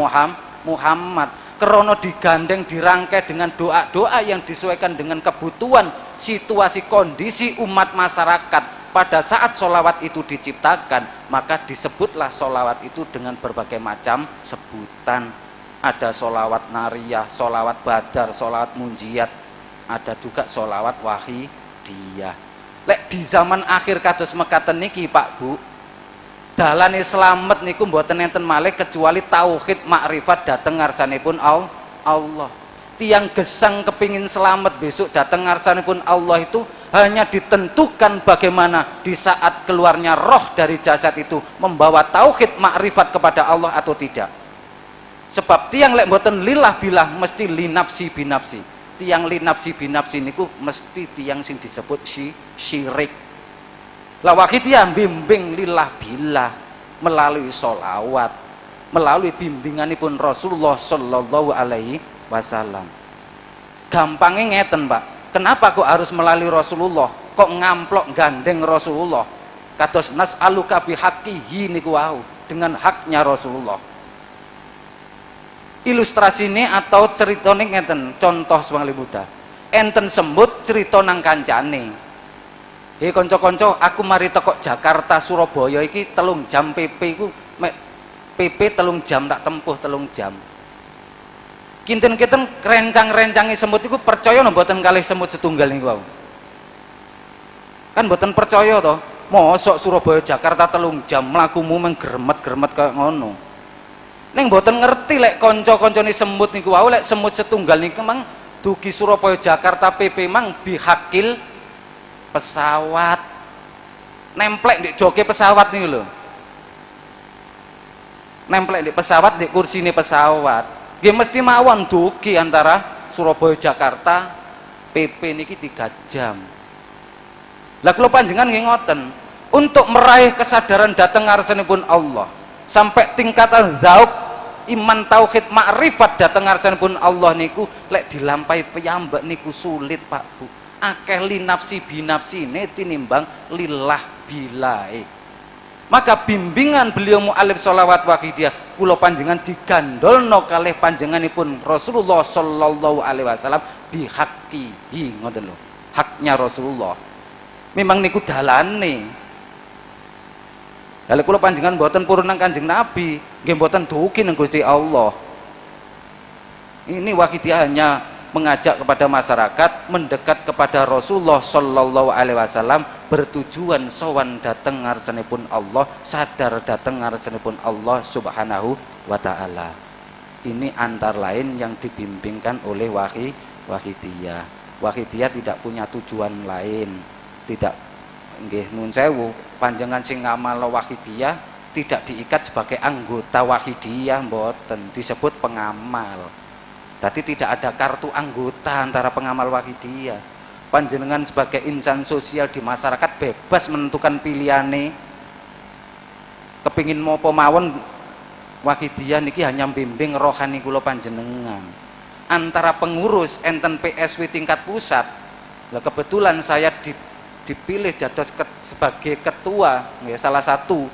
Muhammad, krono digandeng dirangkai dengan doa-doa yang disesuaikan dengan kebutuhan situasi kondisi umat masyarakat pada saat sholawat itu diciptakan, maka disebutlah sholawat itu dengan berbagai macam sebutan. Ada sholawat nariyah, sholawat badar, sholawat munjiat, ada juga sholawat wahidiyah. Lek di zaman akhir kados mekaten niki Pak Bu, dalane slamet niku mboten enten malih kecuali tauhid makrifat dateng ngarsanipun Allah. Tiang gesang kepingin selamat besok dateng ngarsanipun Allah itu hanya ditentukan bagaimana di saat keluarnya roh dari jasad itu membawa tauhid makrifat kepada Allah atau tidak. Sebab tiang lek mboten lillah bilah mesti linapsi binapsi. Tiang linapsi binapsi niku mesti tiang sing disebut syirik. Lawakidiyah bimbing lillah billah melalui sholawat, melalui bimbinganipun Rasulullah Sallallahu Alaihi Wasallam. Gampangnya ngeten Pak, kenapa kok harus melalui Rasulullah? Kok ngamplok gandeng Rasulullah? Kados nas'aluka bihaqqihi niku wau, dengan haknya Rasulullah. Ilustrasine atau ceritane ngeten, contoh semangli muda. Enten semut cerita nang kancane. Hei konco-konco, aku mari teko Jakarta Surabaya iki 3 jam PP iku PP 3 jam tak tempuh 3 jam. Kinten-kinten rencang-rencangi semut iku percaya no mboten kalih semut setunggal niku wau. Kan mboten percaya to. Mosok Surabaya Jakarta 3 jam mlakumu mung gremet-gremet kaya ngono. Ning mboten ngerti lek kanca-kancane semut niku wau, lek semut setunggal niku mang dugi Surabaya Jakarta PP mang bihakil pesawat, nemplek di joke pesawat nih loh, nemplek di pesawat, di kursine pesawat. Dia mesti mawon dugi antara Surabaya Jakarta PP niki 3 jam. Lah kula panjenengan nggih ngoten, untuk meraih kesadaran dateng ngarsanipun Allah sampai tingkatan zauq iman tauhid makrifat dateng ngarsanipun Allah niku lek dilampahi piyambak niku sulit Pak Bu. Akeh linafsi binafsi ini tinimbang lillah bilai. Maka bimbingan beliau mu'alif sholawat wahidiyah kula panjenengan digandolno kalih panjenenganipun Rasulullah Sallallahu Alaihi Wasallam bihaqqihi, ngoten lho, haknya Rasulullah. Memang niku dalane. Lalu kula panjenengan mboten purun nang Kanjeng Nabi, nggih mboten dugi nang Gusti Allah. Ini wahidiyah hanya mengajak kepada masyarakat mendekat kepada Rasulullah Sallallahu Alaihi Wasallam, bertujuan sowan dateng ngarsanipun Allah, sadar dateng ngarsanipun Allah Subhanahu wa taala. Ini antara lain yang dibimbingkan oleh Wahidiyah. Wahidiyah tidak punya tujuan lain, tidak nggih nun sewu, panjenengan sing ngamal Wahidiyah tidak diikat sebagai anggota Wahidiyah, mboten disebut pengamal. Jadi tidak ada kartu anggota antara pengamal Wahidiyah. panjenengan sebagai insan sosial di masyarakat bebas menentukan pilihane kepingin mau mawon. Wakidiyah niki hanya bimbing rohani kula panjenengan. Antara pengurus enten PSW tingkat pusat, lah kebetulan saya dipilih jados sebagai ketua, ya, salah satu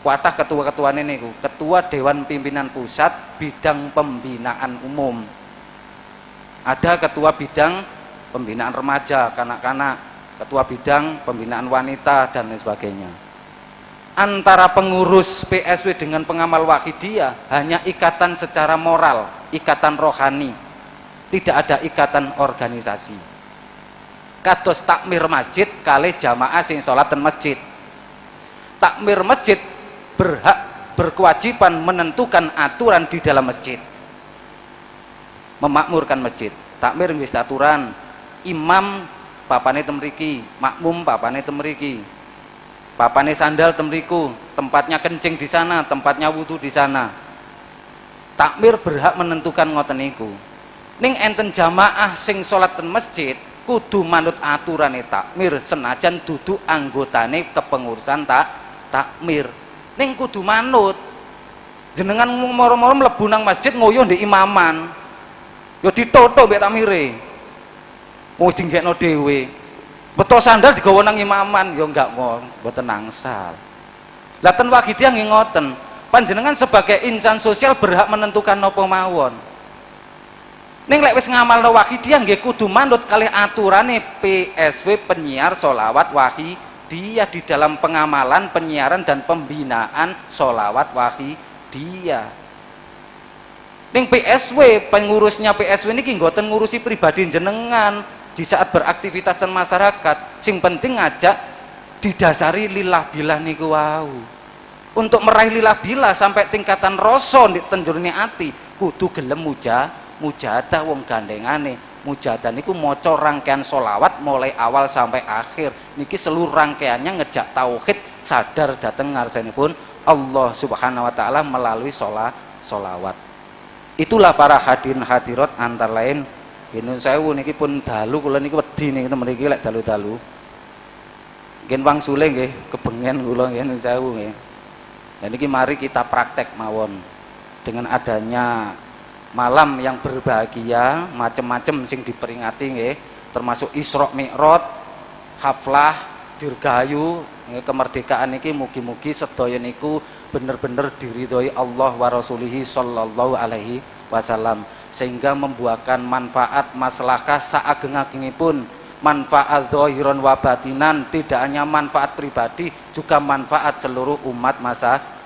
kuatah ketua-ketuane niku, ketua Dewan Pimpinan Pusat bidang pembinaan umum. Ada ketua bidang pembinaan remaja, kanak-kanak, ketua bidang pembinaan wanita dan lain sebagainya. Antara pengurus PSW dengan pengamal Wakidiyah hanya ikatan secara moral, ikatan rohani, tidak ada ikatan organisasi. Kados takmir masjid kali jamaah sing sholat ten masjid. Takmir masjid berkewajiban menentukan aturan di dalam masjid, memakmurkan masjid. Takmir wis aturan, imam papane temriki, makmum papane temriki, papane sandal temriku, tempatnya kencing di sana, tempatnya wudu di sana. Takmir berhak menentukan ngoten niku. Ning enten jamaah sing sholat ten masjid kudu manut aturane takmir senajan dudu anggotane kepengurusan takmir. Ning kudu manut. Jenengan moro-moro mlebu nang masjid ngoyo ndek imaman. Ya ditoto mbek takmire. Wis dinggekno dhewe. Beto sandal digawa nang imaman, ya enggak mboten nangsal. Lah ten Wakidiyah nggih ngoten. Panjenengan sebagai insan sosial berhak menentukan napa mawon. Ning lek wis ngamalno Wakidiyah nggih kudu manut kalih aturane PSW penyiar sholawat Wakidiyah di dalam pengamalan, penyiaran dan pembinaan sholawat Wakidiyah. Ning PSW, pengurusnya PSW niki mboten ngurusi pribadi jenengan di saat beraktivitas dan masyarakat. Sing penting ngajak didasari lillah billah niku wau. Untuk meraih lillah billah sampai tingkatan rasa di tenjurane ati kudu gelem mujahadah wong gandengane. Mujahadah niku maca rangkaian sholawat mulai awal sampai akhir. Niki seluruh rangkaiannya ngejak tauhid, sadar dateng ngarsanipun Allah Subhanahu wa taala melalui sholawat. Itulah para hadirin hadirat antara lain Ginun sewu niki pun dalu kula niki wedi niki mriki lek dalu-dalu. Nggih wangsule nggih kebengen kula nggih nun sewu nggih. Nah niki mari kita praktek mawon dengan adanya malam yang berbahagia, macam-macam sing diperingati nggih, termasuk Isra Mi'raj, haflah, dirgahayu kemerdekaan niki mugi-mugi sedaya niku bener-bener diridhoi Allah wa rasulihi sallallahu alaihi wasallam, sehingga membuahkan manfaat maslahah saageng-agengipun, manfaat zahiran wa batinan, tidak hanya manfaat pribadi juga manfaat seluruh umat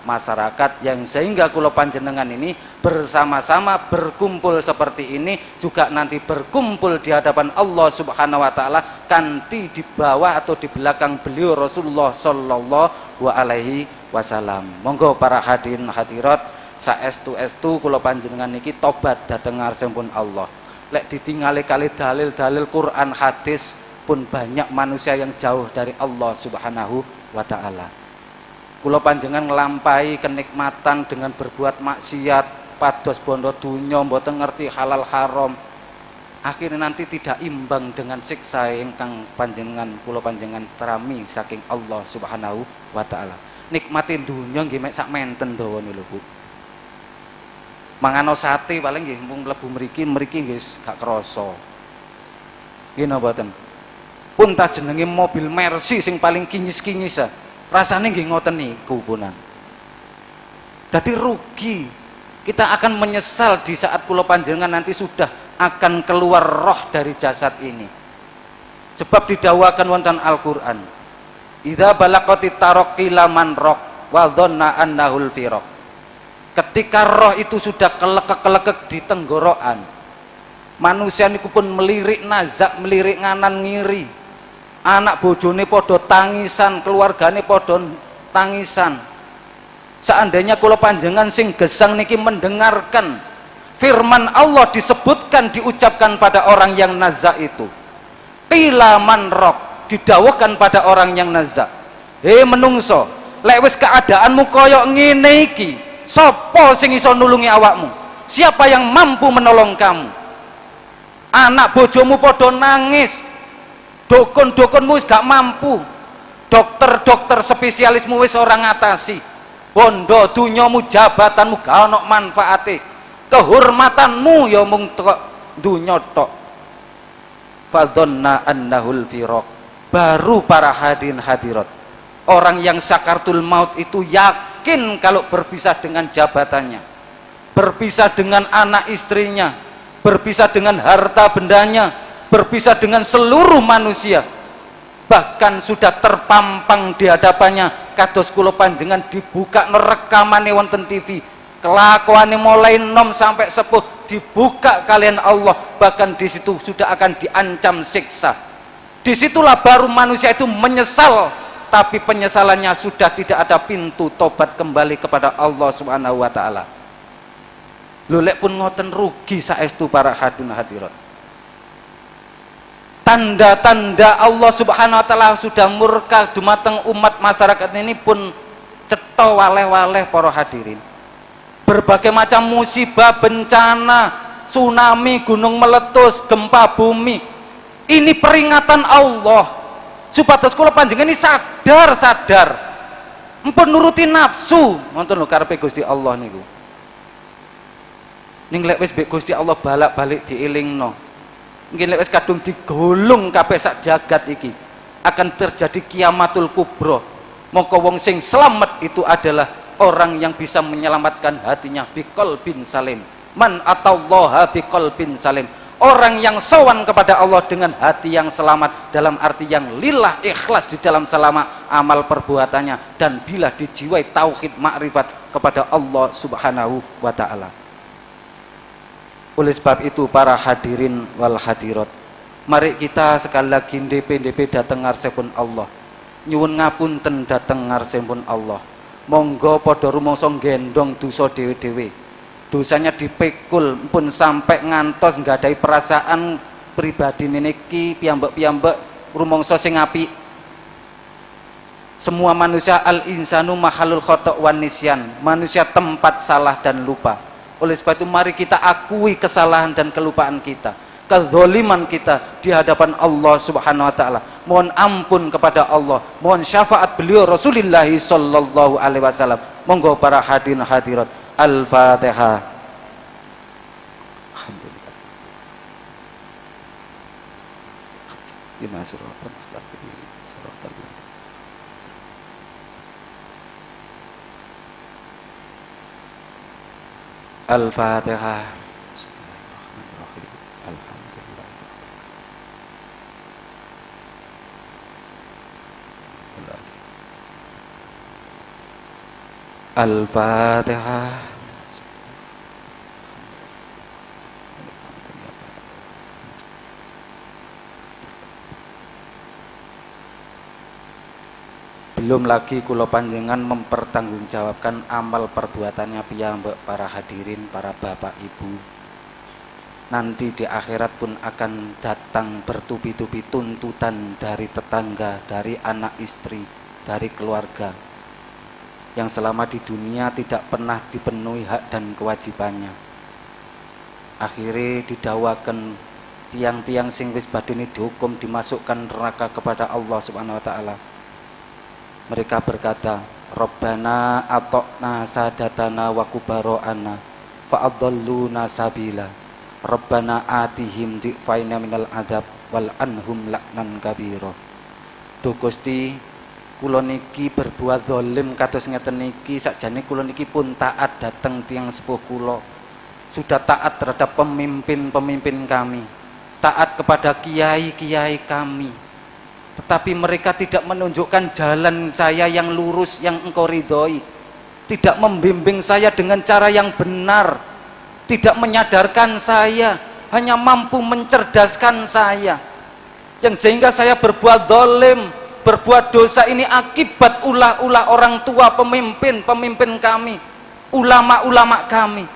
masyarakat, yang sehingga kula panjenengan ini bersama-sama berkumpul seperti ini juga nanti berkumpul di hadapan Allah Subhanahu wa taala kanthi di bawah atau di belakang beliau Rasulullah sallallahu alaihi wasallam. Monggo para hadirin hadirat saestu-estu kula panjenengan niki tobat dhateng ngarsanipun Allah. Lek ditingali kali dalil-dalil Quran hadis pun banyak manusia yang jauh dari Allah Subhanahu wa taala. Kula panjenengan nglampahi kenikmatan dengan berbuat maksiat, pados bondo dunya mboten ngerti halal haram. Akhirnya nanti tidak imbang dengan siksa ingkang panjenengan kula panjenengan terami saking Allah Subhanahu wa taala. Nikmatin dunya nggih mek sak menten dawane lho Bu. Mangano sate paling nggih mumpung mlebu mriki nggih gak krasa. Nggih napa mboten? Pun ta jenenge mobil Mercy sing paling kinyis-kinyis rasane nggih ngoten niku punan. Dadi rugi. Kita akan menyesal di saat kula panjenengan nanti sudah akan keluar roh dari jasad ini. Sebab didhawakan wonten Al-Qur'an, idza balaqatit taraqi laman raq wa dhanna annahul firaq. Ketika roh itu sudah kelekek-kelekek di tenggorokan, manusia niku pun melirik nazak, melirik nganan ngiri. Anak bojone podo tangisan, keluargane podo tangisan. Seandainya kula panjenengan sing gesang niki mendengarkan firman Allah disebutkan, diucapkan pada orang yang nazak itu, qila man raq, didhawuhkan pada orang yang nazak, he menungso, lek wis keadaanmu koyok ngene iki, sapa sing iso nulungi awakmu? Siapa yang mampu menolong kamu? Anak bojomu podo nangis, Dukun-dukunmu wis gak mampu, dokter-dokter spesialismu wis ora ngatasi, bondo dunyamu jabatanmu gak ono manfaate, kehormatanmu ya mung tok dunya tok. Fadzanna annahul firaq. Baru para hadirin hadirat, orang yang sakaratul maut itu yakin kalau berpisah dengan jabatannya, berpisah dengan anak istrinya, berpisah dengan harta bendanya, berpisah dengan seluruh manusia, bahkan sudah terpampang di hadapannya kados kula panjenengan dibuka nerekamane wonten TV, kelakuane mulai nom sampai sepuh dibuka kalian Allah, bahkan di situ sudah akan diancam siksa. Disitulah baru manusia itu menyesal, tapi penyesalannya sudah tidak ada pintu tobat kembali kepada Allah Subhanahu wa taala. Lulek pun ngoten rugi saestu para hadirin hadirat. Tanda-tanda Allah Subhanahu wa taala sudah murka dumateng umat masyarakat ini pun cetha waleh-waleh para hadirin. Berbagai macam musibah, bencana, tsunami, gunung meletus, gempa bumi. Ini peringatan Allah supados kula panjenengan ini sadar mpun nuruti nafsu ngoten lho karepe Gusti Allah niku. Ning lek wis Gusti Allah balak-balik dielingno, mungkin lek wis kadung digulung kabeh sak jagat iki, akan terjadi kiamatul kubra. Maka wong sing selamat itu adalah orang yang bisa menyelamatkan hatinya biqalbin salim. Man atallaha biqalbin salim. Orang yang sowan kepada Allah dengan hati yang selamat, dalam arti yang lillah, ikhlas di dalam selama amal perbuatannya, dan bila dijiwai tauhid makrifat kepada Allah Subhanahu wa taala. Oleh sebab itu para hadirin wal hadirat, mari kita sekali lagi ndp dateng ngarsipun Allah, nyuwun ngapunten dateng ngarsipun Allah. Monggo padha rumangsa gendong dosa dhewe-dhewe. Dosanya dipikul pun sampai ngantos nggadahi perasaan pribadi niki piyambak-piyambak rumangsa sing apik. Semua manusia al-insanu mahalul khata' wan nisyan, manusia tempat salah dan lupa. Oleh sebab itu mari kita akui kesalahan dan kelupaan kita, kezaliman kita di hadapan Allah Subhanahu wa taala. Mohon ampun kepada Allah, mohon syafaat beliau Rasulullah sallallahu alaihi wasallam. Monggo para hadirin hadirat, Al-Fatihah. Alhamdulillah. Gimana surah Al-Fatihah. Alhamdulillah. Al-Fatihah. Belum lagi kula panjenengan mempertanggungjawabkan amal perbuatannya piyambak para hadirin, para bapak ibu. Nanti di akhirat pun akan datang bertubi-tubi tuntutan dari tetangga, dari anak istri, dari keluarga yang selama di dunia tidak pernah dipenuhi hak dan kewajibannya. Akhirnya didakwakan tiang-tiang sing wis badhe dihukum dimasukkan neraka kepada Allah Subhanahu wa taala. Mereka berkata, Rabbana atokna sadatana wa kubaro'ana fa'adalluna sabila Rabbana atihim di'faina minal adab wal anhum laknan kabiro. Duh Gusti, kula niki berbuat zalim kados ngeten niki, sakjane kula niki pun taat dateng tiyang sepuh kula, sudah taat terhadap pemimpin-pemimpin kami, taat kepada kiai-kiai kami, tetapi mereka tidak menunjukkan jalan saya yang lurus, yang engkau ridhoi, tidak membimbing saya dengan cara yang benar, tidak menyadarkan saya, hanya mampu mencerdaskan saya, yang sehingga saya berbuat zalim, berbuat dosa ini akibat ulah-ulah orang tua pemimpin kami, ulama-ulama kami.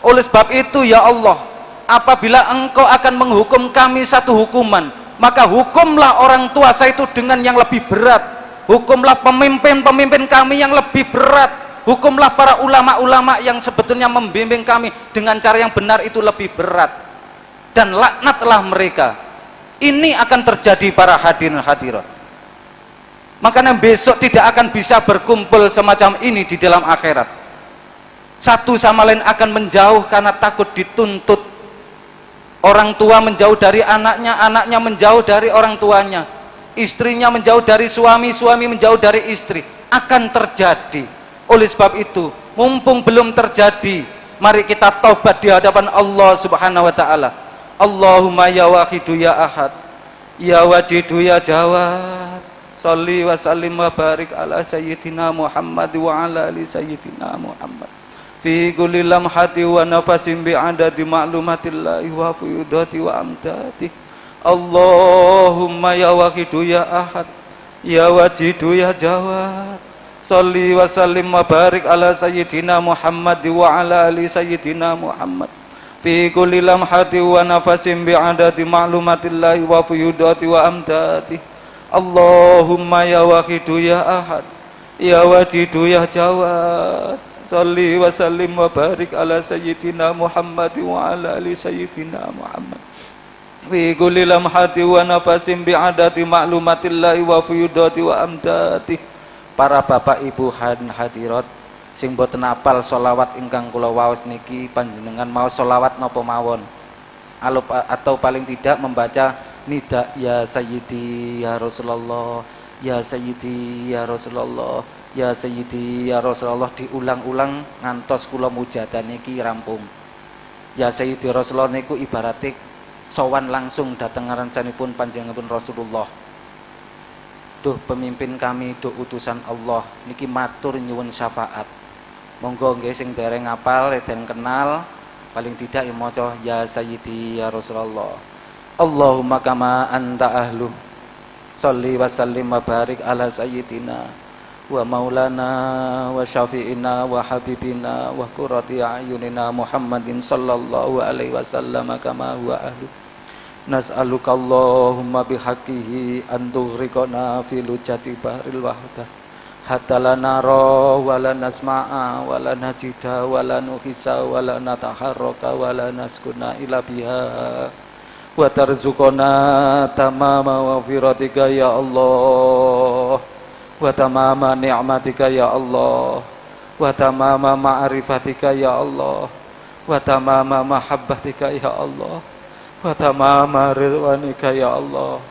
Oleh sebab itu ya Allah, apabila engkau akan menghukum kami satu hukuman, maka hukumlah orang tua saya itu dengan yang lebih berat, hukumlah pemimpin kami yang lebih berat, hukumlah para ulama-ulama yang sebetulnya membimbing kami dengan cara yang benar itu lebih berat, dan laknatlah mereka. Ini akan terjadi para hadirin hadirat. Makanya besok tidak akan bisa berkumpul semacam ini di dalam akhirat. Satu sama lain akan menjauh karena takut dituntut. Orang tua menjauh dari anaknya, anaknya menjauh dari orang tuanya, istrinya menjauh dari suami, suami menjauh dari istri. Akan terjadi. Oleh sebab itu, mumpung belum terjadi, mari kita taubat di hadapan Allah Subhanahu wa taala. Allahumma ya wahidu ya ahad, ya wajidu ya jawad, sholli wa sallim wa barik ala sayyidina Muhammad wa ala ali sayyidina Muhammad fi kulli lamhati wa nafasin bi adadi ma'lumatillahi wa fuyudati wa amdati. Allahumma ya wahidu ya ahad, ya wajidu ya jawad, sholli wa sallim wa barik ala sayyidina Muhammad wa ala ali sayyidina Muhammad fi kulli lamhati wa nafasin bi adadi ma'lumatillahi wa fuyudati wa amdati. Allahumma ya wahidu ya ahad, ya wajidu ya jawad, sholli wa sallim wa barik ala sayyidina Muhammad wa ala ali sayyidina Muhammad fi kulli lamhati wa nafasin bi adadi ma'lumatillahi wa fuyudati wa amdati. Para bapak ibu hadirat sing boten apal sholawat ingkang kula waos niki, panjenengan mau sholawat napa mawon, atau paling tidak membaca nida ya sayyidi ya Rasulullah, ya sayyidi ya Rasulullah, ya sayyidi ya Rasulullah, diulang-ulang ngantos kula mujadah niki rampung. Ya sayyidi Rasulullah niku ibaratik sowan langsung dhateng ngarancanipun panjenenganipun Rasulullah. Duh pemimpin kami, duh utusan Allah niki matur nyuwun syafaat. Monggo nggih sing dereng apal dan kenal paling tidak ya maca ya sayyidi ya Rasulullah. Allahumma kama anta ahlu, sholli wa sallim wa barik ala sayyidina wa maulana wa syafi'ina wa habibina wa qurrati a'yunina Muhammadin sallallahu alaihi wasallam kama huwa ahlu. Nas'aluka Allahumma bihaqqihi an tughriqana fi lujati bahril wahdah hatta la nara wa la nasma'a wa la najida wa la nuhisa wa la nataharraka wa la naskuna ila biha wa tarzuqana tamama wafiratika ya Allah wa tamama ni'matika ya Allah wa tamama ma'rifatika ya Allah wa tamama mahabbatika ya Allah wa tamama ridwanika ya Allah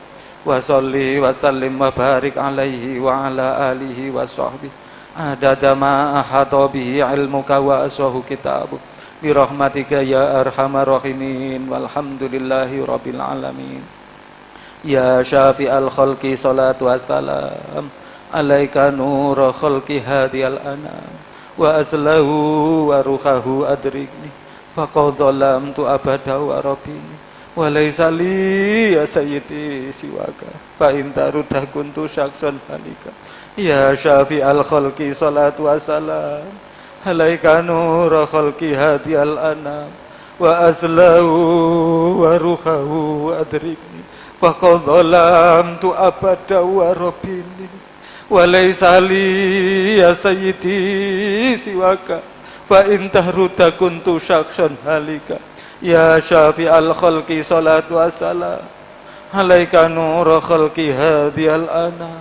wa sholli wa sallim wa barik alaihi wa ala alihi wa sahbihi adada ma ahata bihi ilmuka wa aswahu kitabuk bi rahmatika ya arhamar rahimin walhamdulillahi rabbil alamin. Ya syafi'al khalqi salatu wassalam alaika nur khalqi hadiyal anam wa aslahu wa ruhahu adrikni faqad dhalamtu abada wa rabbini wa laysa li ya sayyidi siwaka fa in tarudah kuntu syaksan halika. Ya syafi'al khalqi salatu wassalam alaika nur khalqi hadiyal anam wa aslahu wa ruhahu adrikni faqad dhalamtu abada wa rabbini wa laysa li ya sayyidi siwaka fa in tahruda kuntu syaksan halika. Ya syafi'al khalqi salatu wassalam alaika nur khalqi hadiyal ana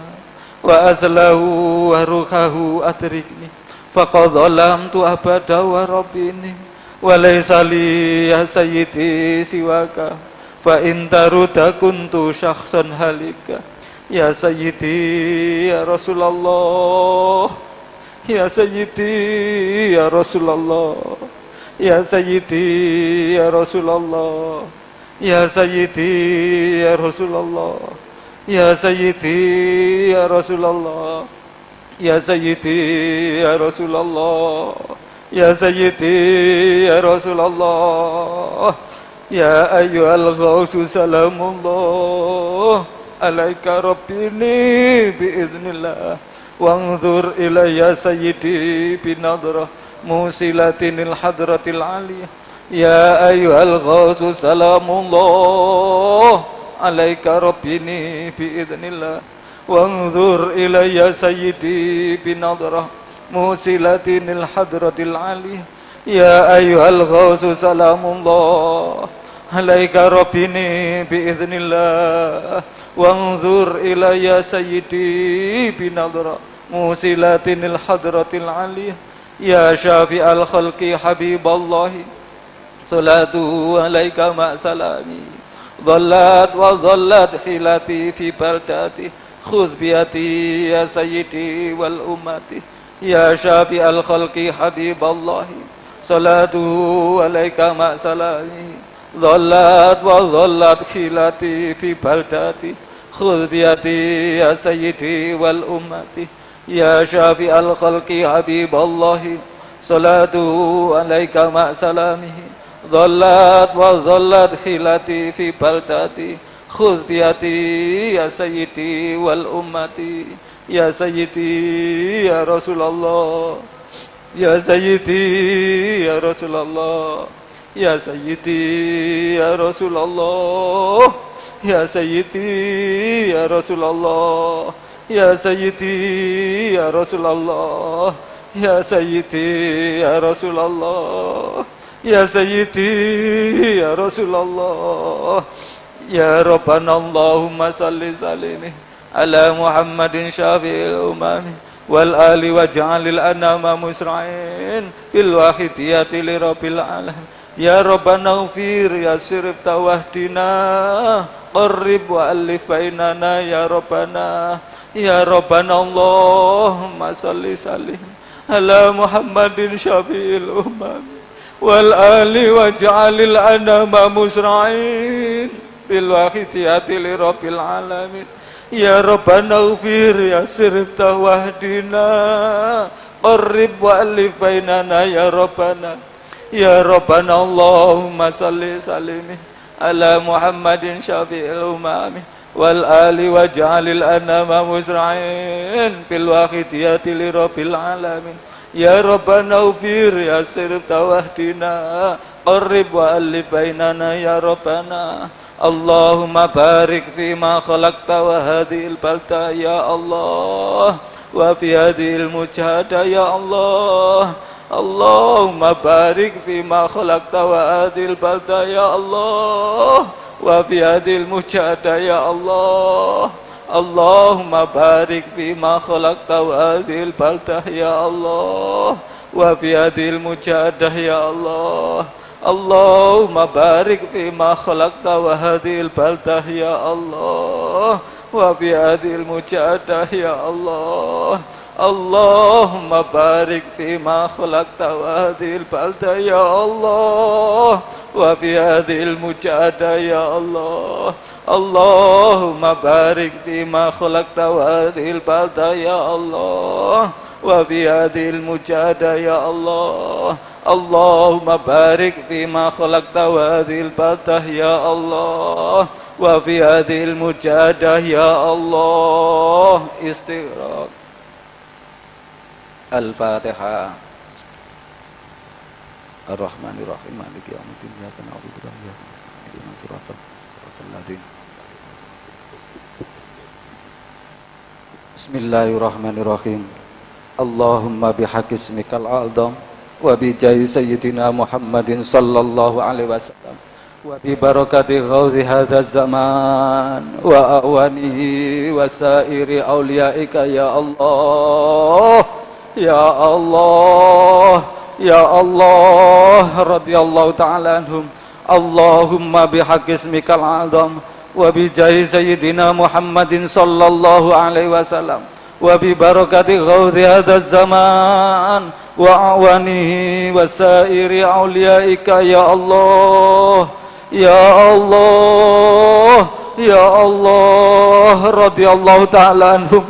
wa azlahu wa ruhahu adrikni faqad dhalamtu abada wa rabbini wa laysa li ya sayyidi siwaka fa in taruda kuntu syakhsan halika. Ya sayyidi ya Rasulullah, ya sayyidi ya Rasulullah, ya sayyidi ya Rasulullah, ya sayyidi ya Rasulullah, ya sayyidi ya Rasulullah, ya sayyidi ya Rasulullah, ya sayyidi ya Rasulullah, ya ayyuhal ghausu salamullah alaika rabbini biiznillah wanzur ilayya sayyidi binadrah musilatinil hadratil aliyah. Ya ayyuhal ghausu salamullah alaika rabbini biiznillah wanzur ilayya sayyidi binadrah musilatinil hadratil aliyah. Ya ayyuhal ghausu salamullah alaika rabbini biiznillah wanzur ilayya sayyidi binadra musilatinil hadratil aliyah ya syafi'al khalqi habiballahi salatu alaika ma'salami dhallat wa dhallat khilati fi baldati khudh biyati ya sayyidi wal ummati ya syafi'al khalqi habiballahi salatu alaika ma'salami dhallat wa dhallat khilati fi baldati khudh biyati ya sayyidi wal ummati ya syafi'al khalqi habiballahi salatu alaika ma'salamihi dhallat wa dhallat khilati fi baldati khudh biyati ya sayyidi wal ummati ya sayyidi ya Rasulullah ya sayyidi ya Rasulullah ya sayyidi ya Rasulullah ya sayyidi ya Rasulullah ya sayyidi ya Rasulullah ya sayyidi ya Rasulullah ya sayyidi ya Rasulullah ya Rabbana Allahumma salli salimi ala Muhammadin syafi'il umami wal ali waj'alil anama musra'in bil wahidiyati li rabbil alamin ya Rabbana ghfir ya sirif tawahdina qarrib wa alif bainana ya Rabbana Allahumma salli salim ala Muhammadin syafi'il umam wal ali waj'alil anama musra'in bil wahidiyati li rabbil alamin ya Rabbana ghfir ya sirif tawahdina qarrib wa alif bainana ya Rabbana Allahumma salli salimi ala Muhammadin syafi'il umami wal ali waj'alil anama musra'in bil wahidiyati li rabbil alamin ya Rabbana ghfir ya sirif tawahdina qarrib wa alif bainana ya Rabbana Allahumma barik fima khalaqta wa hadhil balda ya Allah wa fi hadhil mujahada ya Allah Allahumma barik fima khalaqta wa hadhil balda ya Allah wa fi hadhil mujahada ya Allah Allahumma barik fima khalaqta wa hadhil balda ya Allah wa fi hadhil mujahada ya Allah Allahumma barik fima khalaqta wa hadhil baldah ya Allah wa fi hadhil mujahadah ya Allah Allahumma barik fima khalaqta wa hadhil baldah ya Allah wa fi hadhil mujahadah ya Allah Allahumma barik fima khalaqta wa hadhil baldah ya Allah wa fi hadhil mujahadah ya Allah Allahumma barik fima khalaqta wa hadhil baldah ya Allah wa fi hadhil mujahadah ya Allah istighraq Al-Fatihah Ar-Rahmanir-Rahim Maliki yaumiddin iyyaka na'budu wa iyyaka nasta'in ihdinas siratal mustaqim Bismillahirrahmanirrahim Allahumma bihaqqi ismikal a'zam wa bi jahi sayyidina Muhammadin sallallahu alaihi wasallam wa bi barakati ghauzi hadzal zaman wa awanihi wa sairi auliyaika ya Allah ya Allah ya Allah radhiyallahu ta'ala anhum Allahumma bihaqqi ismikal a'zam wa bi jahi sayyidina Muhammadin sallallahu alaihi wasallam wa bi barakati ghauzi hadzal zaman wa awanihi wa sairi auliyaika ya Allah ya Allah ya Allah radhiyallahu ta'ala anhum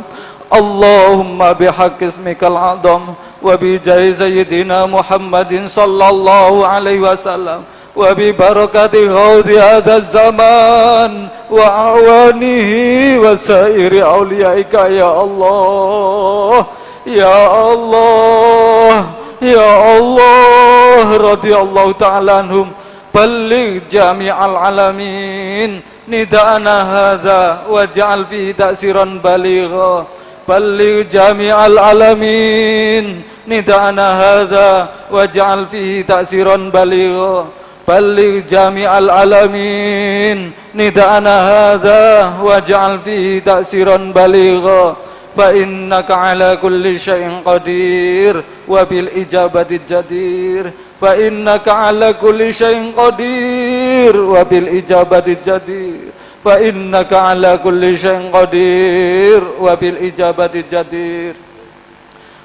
Allahumma bihaqqi ismikal a'zam wa bi jahi sayyidina Muhammadin sallallahu alaihi wasallam wa bi barakati ghauzi hadzal zaman wa awanihi wa sairi auliyaika ya Allah ya Allah ya Allah radhiyallahu ta'ala anhum balligh jami'al alamin nida'ana hadza waj'al fihi ta'siran baligha balligh jami'al alamin nida'ana hadza waj'al fihi ta'siran baligha بلغ جميع العالمين نداءنا هذا واجعل فيه تأثيرا بليغا فإنك على كل شيء قدير وبالإجابة الجدير فإنك على كل شيء قدير وبالإجابة الجدير فإنك على كل شيء قدير وبالإجابة الجدير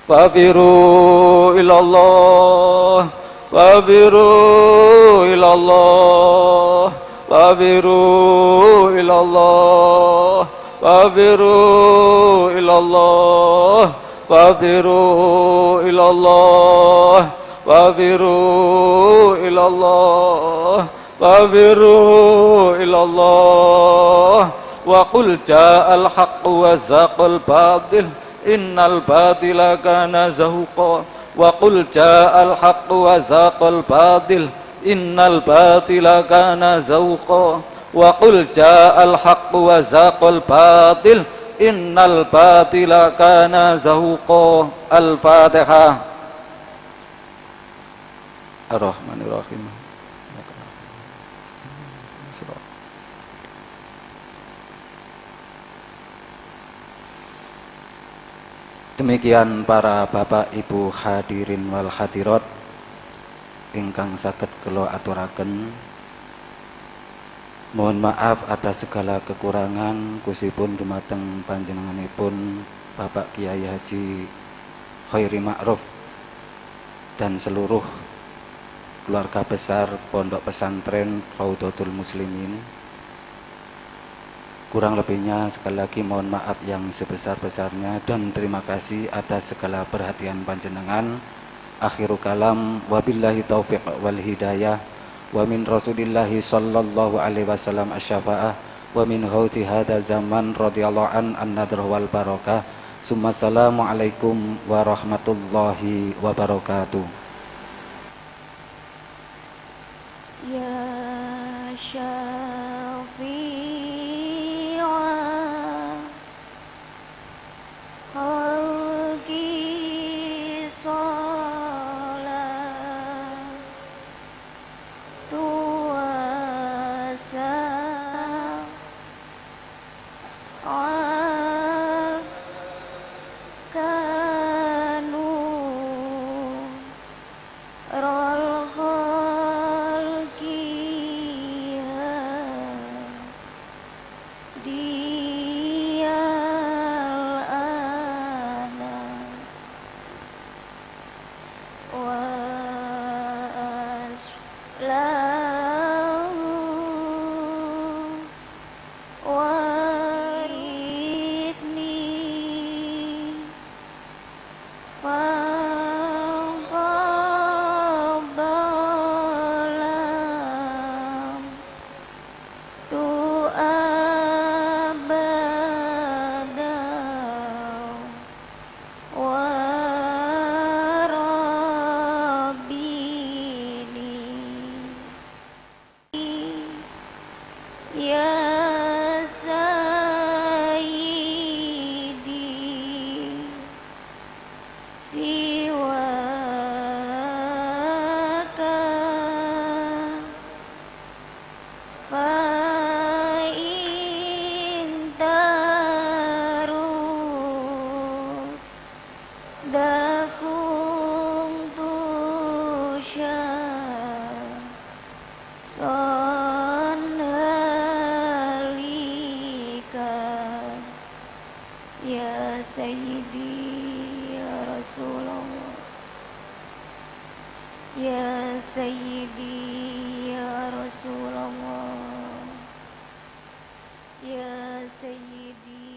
فافروا إلى الله فافروا إلى الله فافروا إلى الله فافروا إلى الله فافروا إلى الله فافروا إلى الله فافروا إلى الله وقل جاء الحق وزاق الباطل إن الباطل كان زهوقا وقل جاء الحق وزاق الباطل إن الباطل كان زهوقا وقل جاء الحق وزاق الباطل إن الباطل كان زهوقا. الفاتحة. الرحمن الرحيم. Demikian para bapak ibu hadirin wal hadirat ingkang saged kula aturaken. Mohon maaf atas segala kekurangan kusipun dumateng panjenenganipun Bapak Kiai Haji Khairi Ma'ruf dan seluruh keluarga besar Pondok Pesantren Raudhatul Muslimin. Kurang lebihnya sekali lagi mohon maaf yang sebesar-besarnya dan terima kasih atas segala perhatian panjenengan. Akhiru kalam wabillahi taufiq wal hidayah wa min rasulillahi sallallahu alaihi wasallam asy-syafa'ah wa min hauti hadza zaman radhiyallahu an nadhr wal barakah. Summa assalamu alaikum warahmatullahi wabarakatuh. Ya Syafi'i Ya Sayyidi Ya Rasulullah, Ya Sayyidi Ya Rasulullah, Ya Sayyidi